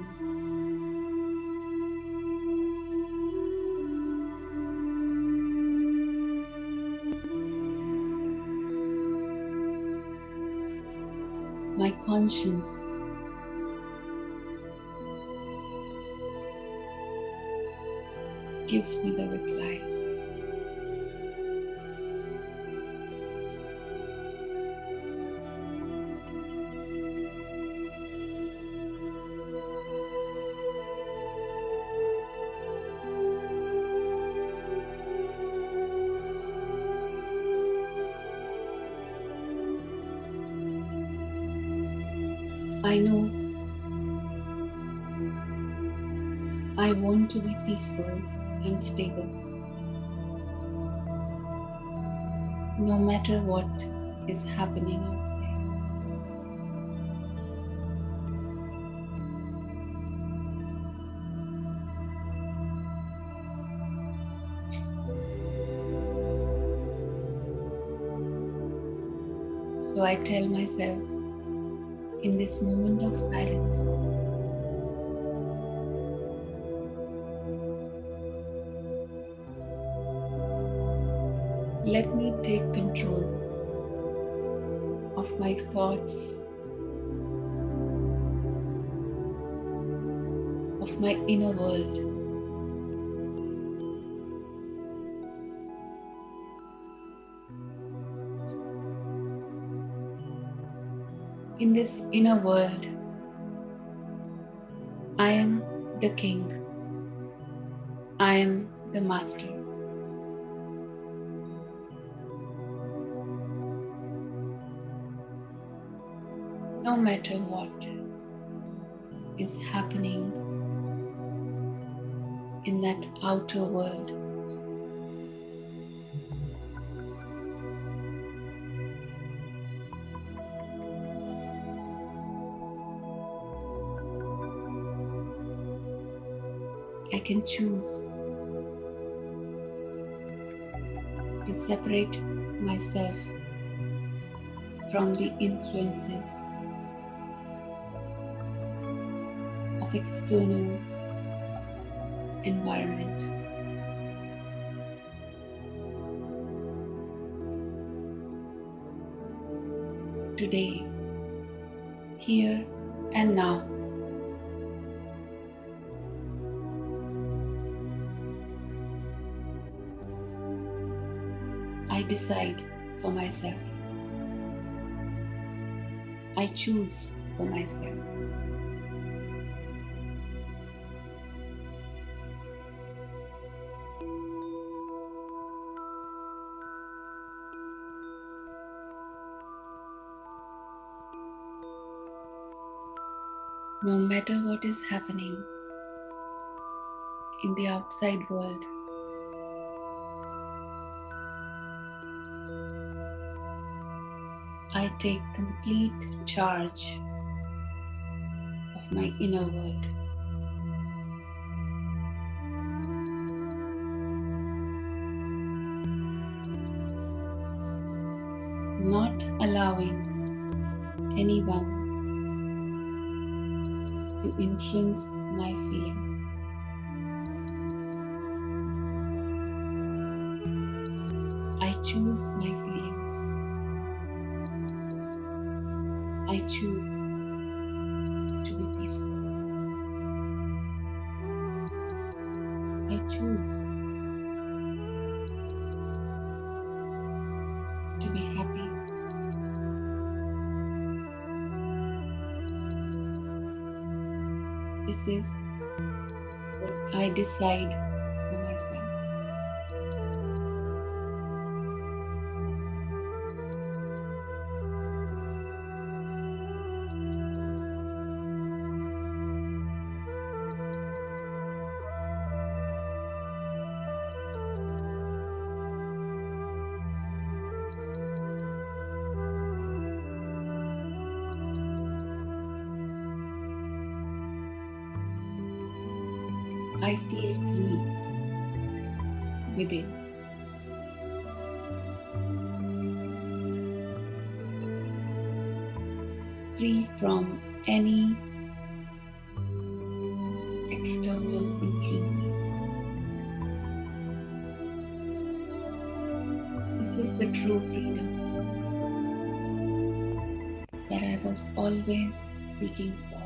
My conscience gives me the reply. I know I want to be peaceful and stable, no matter what is happening outside. So I tell myself in this moment of silence, let me take control of my thoughts, of my inner world. In this inner world, I am the king. I am the master. No matter what is happening in that outer world, I can choose to separate myself from the influences of external environment. Today, here and now, I decide for myself. I choose for myself. No matter what is happening in the outside world, I take complete charge of my inner world. Not allowing anyone to influence my feelings. I choose my feelings. I choose to be peaceful. I choose to be happy. This is what I decide for myself. I feel free within. Free from any external influences. This is the true freedom that I was always seeking for.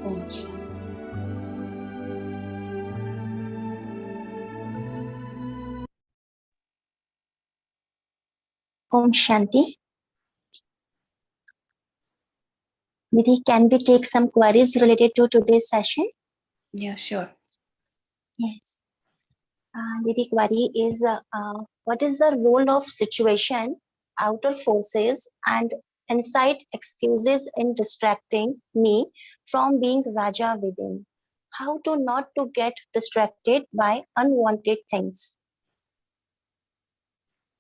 Om Shanti. Om Shanti. Nidhi, can we take some queries related to today's session? Yeah, sure. Yes. Nidhi, query is what is the role of situation, outer forces, and inside excuses in distracting me from being Raja within? How to not to get distracted by unwanted things?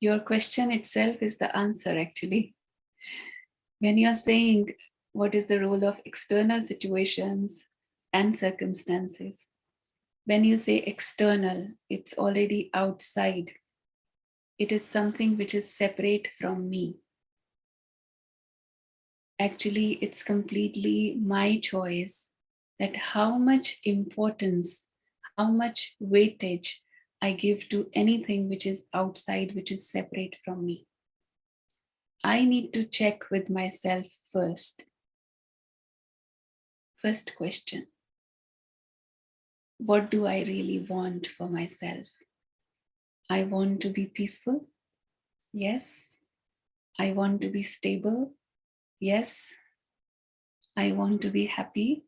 Your question itself is the answer, actually. When you're saying what is the role of external situations and circumstances, when you say external, it's already outside. It is something which is separate from me. Actually, it's completely my choice that how much importance, how much weightage I give to anything which is outside, which is separate from me. I need to check with myself first. First question, what do I really want for myself? I want to be peaceful. Yes. I want to be stable. Yes. I want to be happy.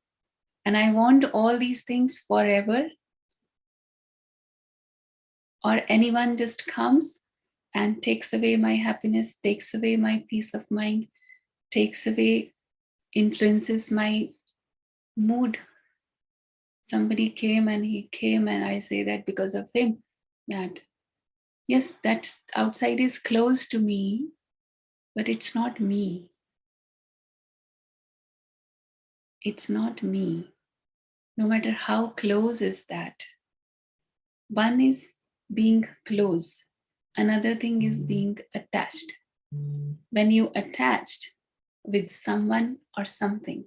And I want all these things forever. Or anyone just comes and takes away my happiness, takes away my peace of mind, takes away, influences my mood. Somebody came and I say that because of him, that yes, that outside is close to me, but it's not me. It's not me. No matter how close is that. One is being close. Another thing is being attached. When you attached with someone or something,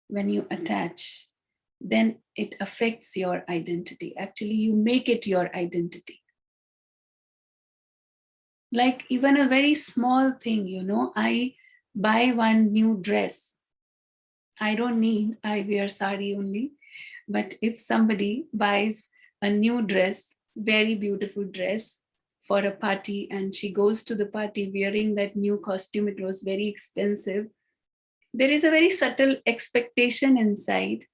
when you attach, then it affects your identity. Actually, you make it your identity. Like even a very small thing, I buy one new dress. I don't need, I wear sari only. But if somebody buys a new dress, very beautiful dress for a party, and she goes to the party wearing that new costume, it was very expensive. There is a very subtle expectation inside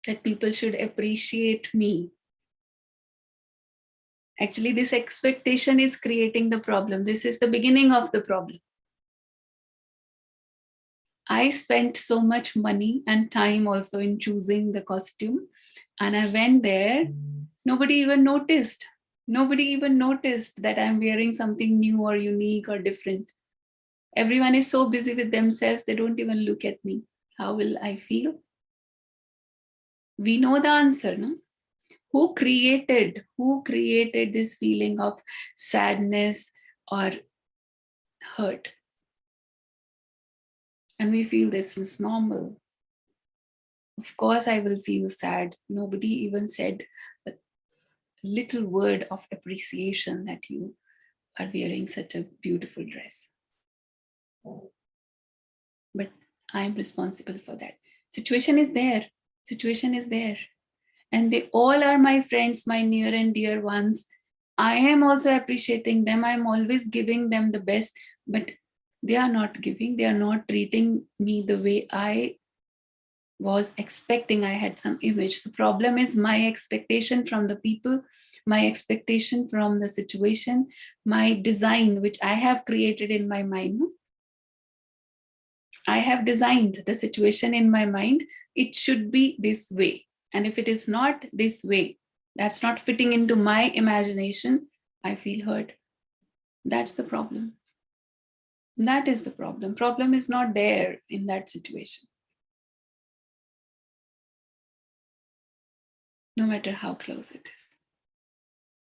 that people should appreciate me. Actually, this expectation is creating the problem. This is the beginning of the problem. I spent so much money and time also in choosing the costume, and I went there. Nobody even noticed. Nobody even noticed that I'm wearing something new or unique or different. Everyone is so busy with themselves, they don't even look at me. How will I feel? We know the answer, no? Who created this feeling of sadness or hurt? And we feel this is normal. Of course, I will feel sad. Nobody even said a little word of appreciation that you are wearing such a beautiful dress. But I'm responsible for that. Situation is there. Situation is there. And they all are my friends, my near and dear ones. I am also appreciating them. I'm always giving them the best, but they are not giving. They are not treating me the way I was expecting. I had some image. The problem is my expectation from the people, my expectation from the situation, my design, which I have created in my mind. I have designed the situation in my mind. It should be this way. And if it is not this way, that's not fitting into my imagination, I feel hurt. That's the problem. That is the problem. Problem is not there in that situation. No matter how close it is.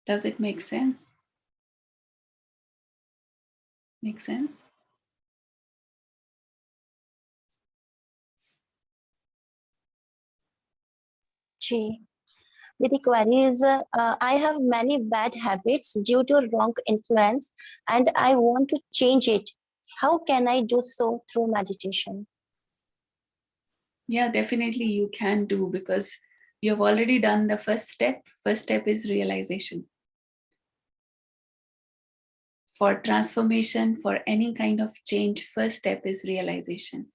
Does it make sense? Make sense? Ji. The query is, I have many bad habits due to wrong influence and I want to change it. How can I do so through meditation? Yeah, definitely you can do, because you have already done the first step. First step is realization. For transformation, for any kind of change, first step is realization.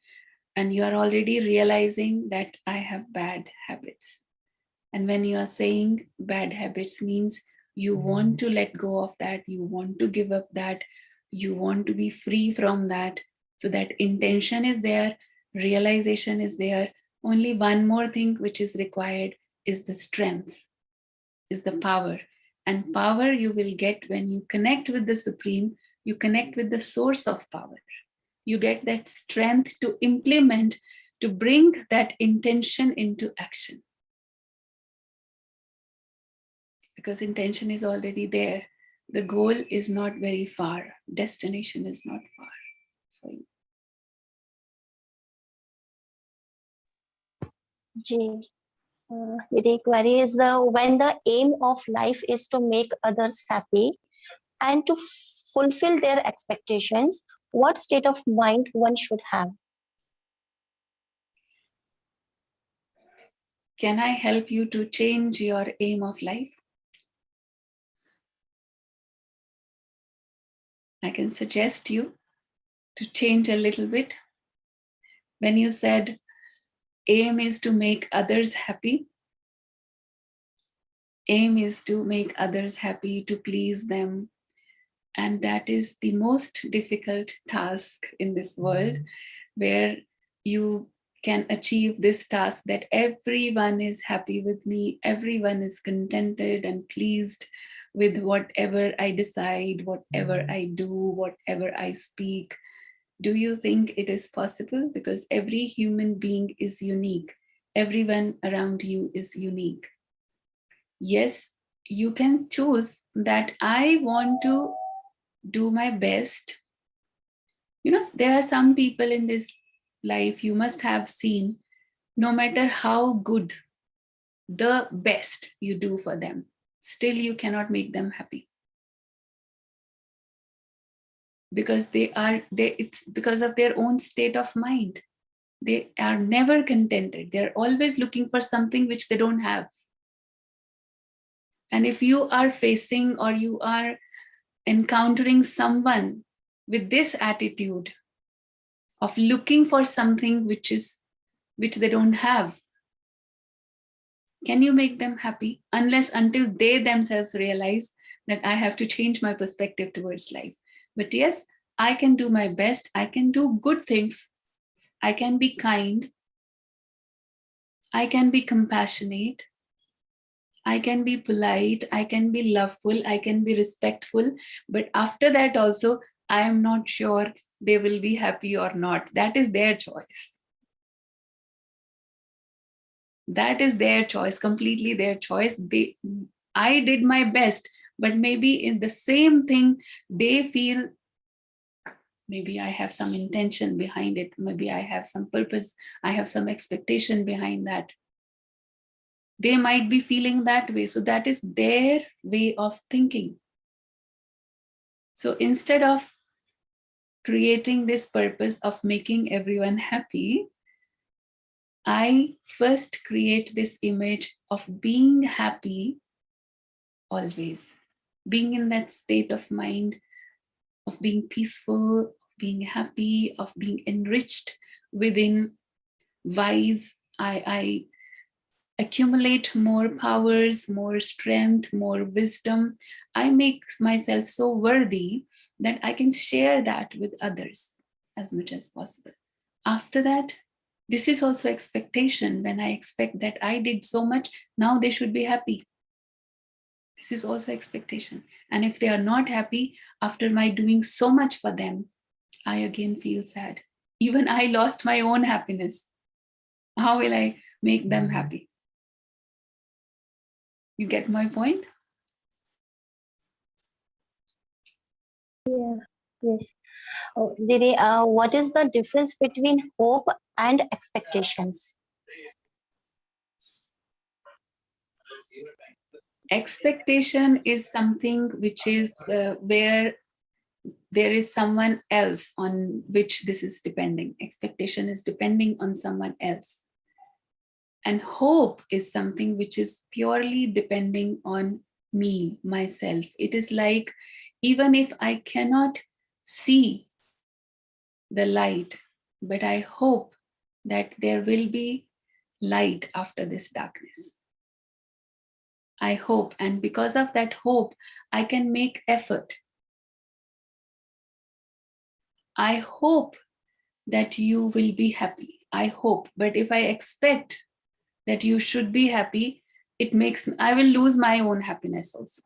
And you are already realizing that I have bad habits. And when you are saying bad habits, means you want to let go of that, you want to give up that, you want to be free from that. So that intention is there, realization is there. Only one more thing which is required is the strength, is the power. And power you will get when you connect with the Supreme, you connect with the source of power. You get that strength to implement, to bring that intention into action. Because intention is already there. The goal is not very far. Destination is not far for you. Ji, the query is when the aim of life is to make others happy and to fulfill their expectations, what state of mind one should have? Can I help you to change your aim of life? I can suggest you to change a little bit. When you said aim is to make others happy, aim is to make others happy, to please them. And that is the most difficult task in this world, where you can achieve this task that everyone is happy with me, everyone is contented and pleased with whatever I decide, whatever I do, whatever I speak. Do you think it is possible? Because every human being is unique. Everyone around you is unique. Yes, you can choose that I want to do my best. You know, there are some people in this life you must have seen, no matter how good, the best you do for them, still you cannot make them happy. Because it's because of their own state of mind. They are never contented. They're always looking for something which they don't have. And if you are facing or you are encountering someone with this attitude of looking for something which they don't have, can you make them happy? Until they themselves realize that I have to change my perspective towards life. But yes, I can do my best. I can do good things. I can be kind. I can be compassionate. I can be polite. I can be loveful. I can be respectful. But after that also, I am not sure they will be happy or not. That is their choice. That is their choice, completely their choice. I did my best, but maybe in the same thing, they feel maybe I have some intention behind it. Maybe I have some purpose. I have some expectation behind that. They might be feeling that way. So that is their way of thinking. So instead of creating this purpose of making everyone happy, I first create this image of being happy always, being in that state of mind of being peaceful, being happy, of being enriched within wise. I accumulate more powers, more strength, more wisdom. I make myself so worthy that I can share that with others as much as possible. After that, this is also expectation. When I expect that I did so much, now they should be happy. This is also expectation. And if they are not happy after my doing so much for them, I again feel sad. Even I lost my own happiness. How will I make them happy? You get my point? Yeah. Yes. Oh, Didi, what is the difference between hope and expectations? Expectation is something which is where there is someone else on which this is depending. Expectation is depending on someone else. And hope is something which is purely depending on me, myself. It is like, even if I cannot see the light, but I hope that there will be light after this darkness. I hope, and because of that hope, I can make effort. I hope that you will be happy. I hope. But if I expect that you should be happy, I will lose my own happiness also.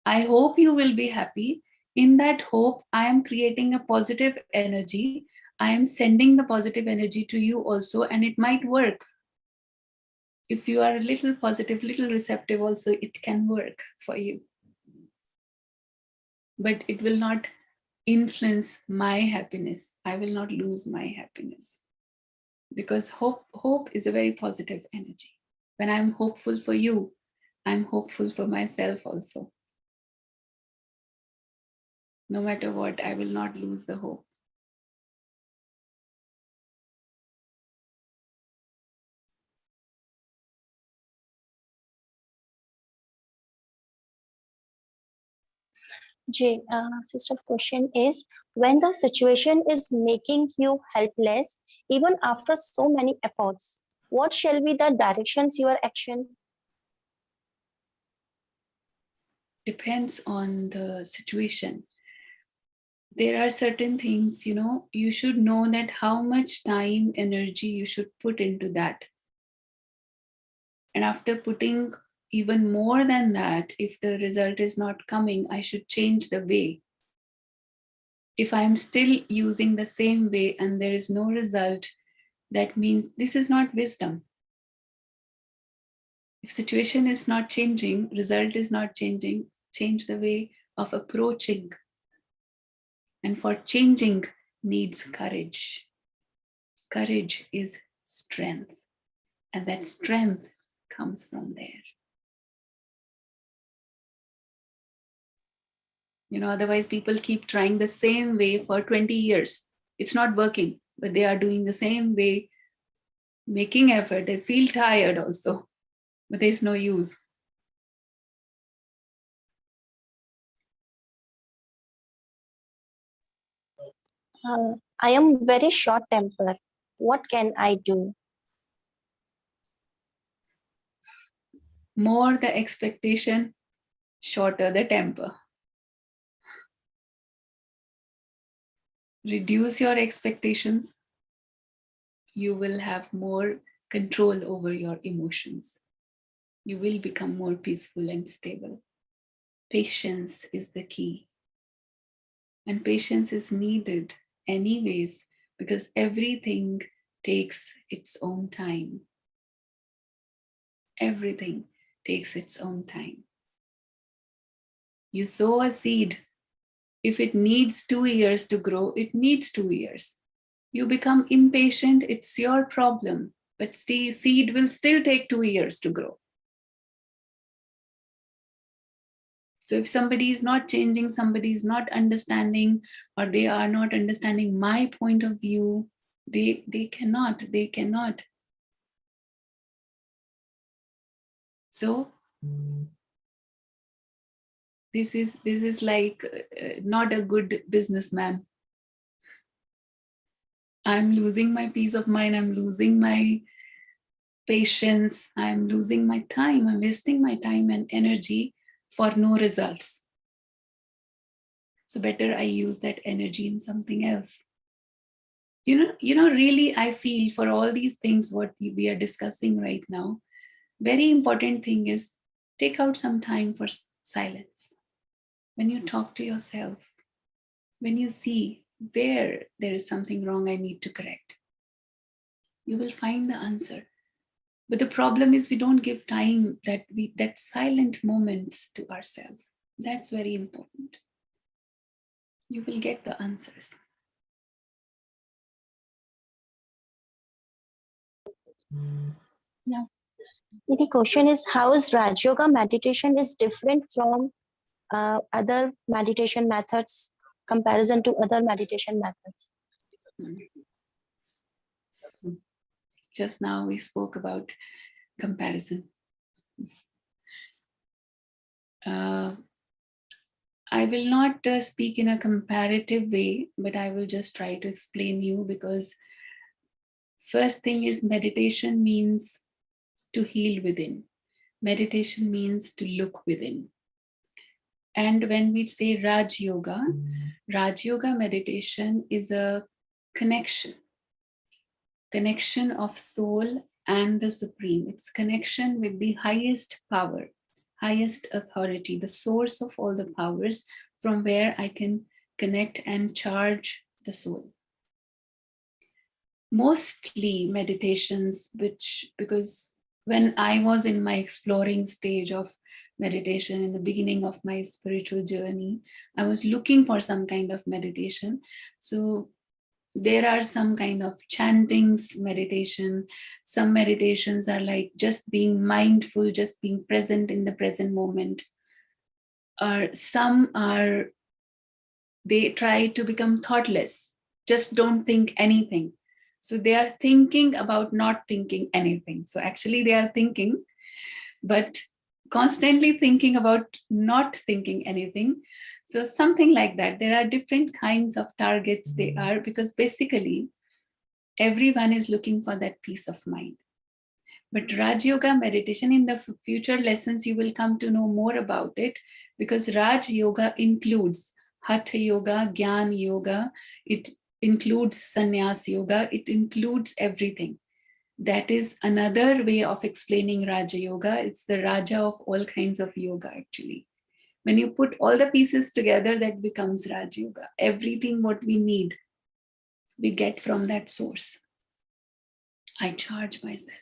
I hope you will be happy. In that hope, I am creating a positive energy. I am sending the positive energy to you also, and it might work. If you are a little positive, little receptive, also, it can work for you. But it will not influence my happiness. I will not lose my happiness. Because hope is a very positive energy. When I'm hopeful for you, I'm hopeful for myself also. No matter what, I will not lose the hope. Jay, sister, question is, when the situation is making you helpless, even after so many efforts, what shall be the directions your action? Depends on the situation. There are certain things, you should know that how much time, energy you should put into that. And after putting even more than that, if the result is not coming, I should change the way. If I'm still using the same way and there is no result, that means this is not wisdom. If situation is not changing, result is not changing, change the way of approaching. And for changing needs courage. Courage is strength, and that strength comes from there. Otherwise people keep trying the same way for 20 years. It's not working, but they are doing the same way, making effort. They feel tired also, but there's no use. I am very short temper. What can I do? More the expectation, shorter the temper. Reduce your expectations. You will have more control over your emotions. You will become more peaceful and stable. Patience is the key. And patience is needed anyways, because everything takes its own time. Everything takes its own time. You sow a seed. If it needs 2 years to grow, it needs 2 years. You become impatient, it's your problem. But seed will still take 2 years to grow. So if somebody is not changing, somebody is not understanding, or they are not understanding my point of view, they cannot. So this is like not a good businessman. I'm losing my peace of mind, I'm losing my patience, I'm losing my time, I'm wasting my time and energy for no results. So better I use that energy in something else. Really, I feel for all these things what we are discussing right now, very important thing is take out some time for silence. When you talk to yourself, when you see where there is something wrong I need to correct, you will find the answer. But the problem is we don't give time, that silent moments to ourselves. That's very important. You will get the answers. Yeah. The question is, how is Rajyoga meditation is different from other meditation methods, comparison to other meditation methods? Just now we spoke about comparison. I will not speak in a comparative way, but I will just try to explain you, because first thing is meditation means to heal within. Meditation means to look within. And when we say Raj Yoga meditation is a connection of soul and the supreme. It's connection with the highest power, highest authority, the source of all the powers from where I can connect and charge the soul. Mostly meditations, because when I was in my exploring stage of meditation in the beginning of my spiritual journey, I was looking for some kind of meditation. So there are some kind of chantings meditation. Some meditations are like just being mindful, just being present in the present moment. Or some are, they try to become thoughtless, just don't think anything. So they are thinking about not thinking anything. So actually they are thinking, but constantly thinking about not thinking anything. So something like that. There are different kinds of targets they are, because basically everyone is looking for that peace of mind. But Rajyoga meditation, in the future lessons, you will come to know more about it, because Raj Yoga includes Hatha Yoga, Gyan Yoga, it includes Sannyas Yoga, it includes everything. That is another way of explaining Raja Yoga. It's the Raja of all kinds of yoga, actually. When you put all the pieces together, that becomes Raj Yoga. Everything what we need, we get from that source. I charge myself.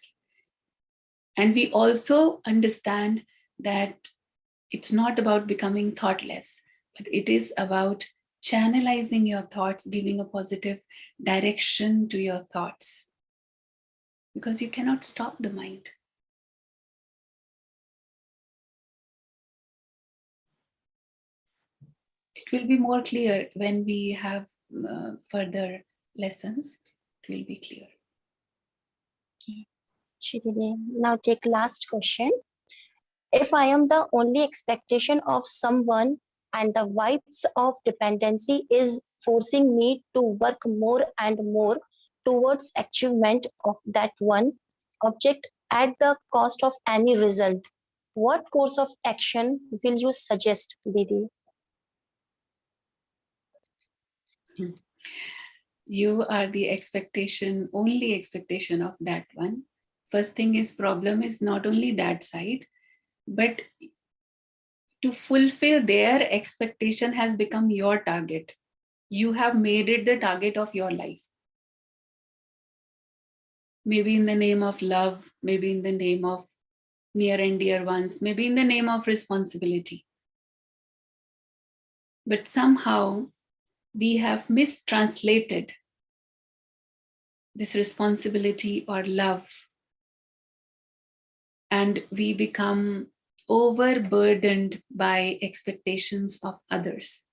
And we also understand that it's not about becoming thoughtless, but it is about channelizing your thoughts, giving a positive direction to your thoughts, because you cannot stop the mind. It will be more clear when we have further lessons. It will be clear. Okay. Shiride, now take last question. If I am the only expectation of someone and the vibes of dependency is forcing me to work more and more towards achievement of that one object at the cost of any result, what course of action will you suggest, Didi? You are the expectation, only expectation of that one. First thing is, problem is not only that side, but to fulfill their expectation has become your target. You have made it the target of your life. Maybe in the name of love, maybe in the name of near and dear ones, maybe in the name of responsibility. But somehow we have mistranslated this responsibility or love, and we become overburdened by expectations of others.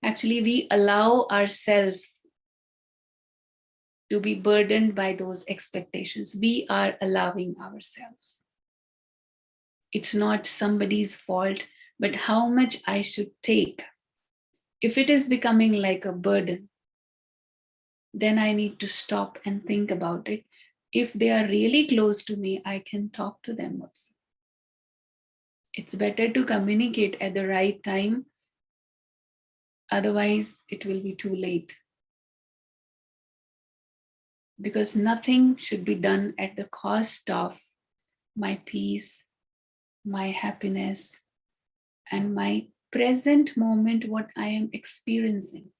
Actually, we allow ourselves to be burdened by those expectations. We are allowing ourselves. It's not somebody's fault, but how much I should take. If it is becoming like a burden, then I need to stop and think about it. If they are really close to me, I can talk to them also. It's better to communicate at the right time. Otherwise, it will be too late. Because nothing should be done at the cost of my peace, my happiness, and my present moment, what I am experiencing.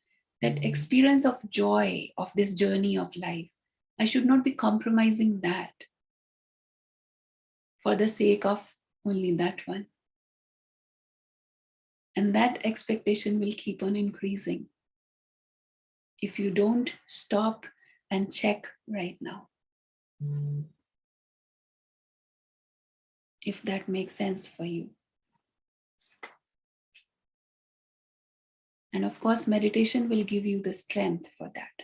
That experience of joy of this journey of life, I should not be compromising that for the sake of only that one. And that expectation will keep on increasing if you don't stop and check right now. If that makes sense for you. And of course, meditation will give you the strength for that.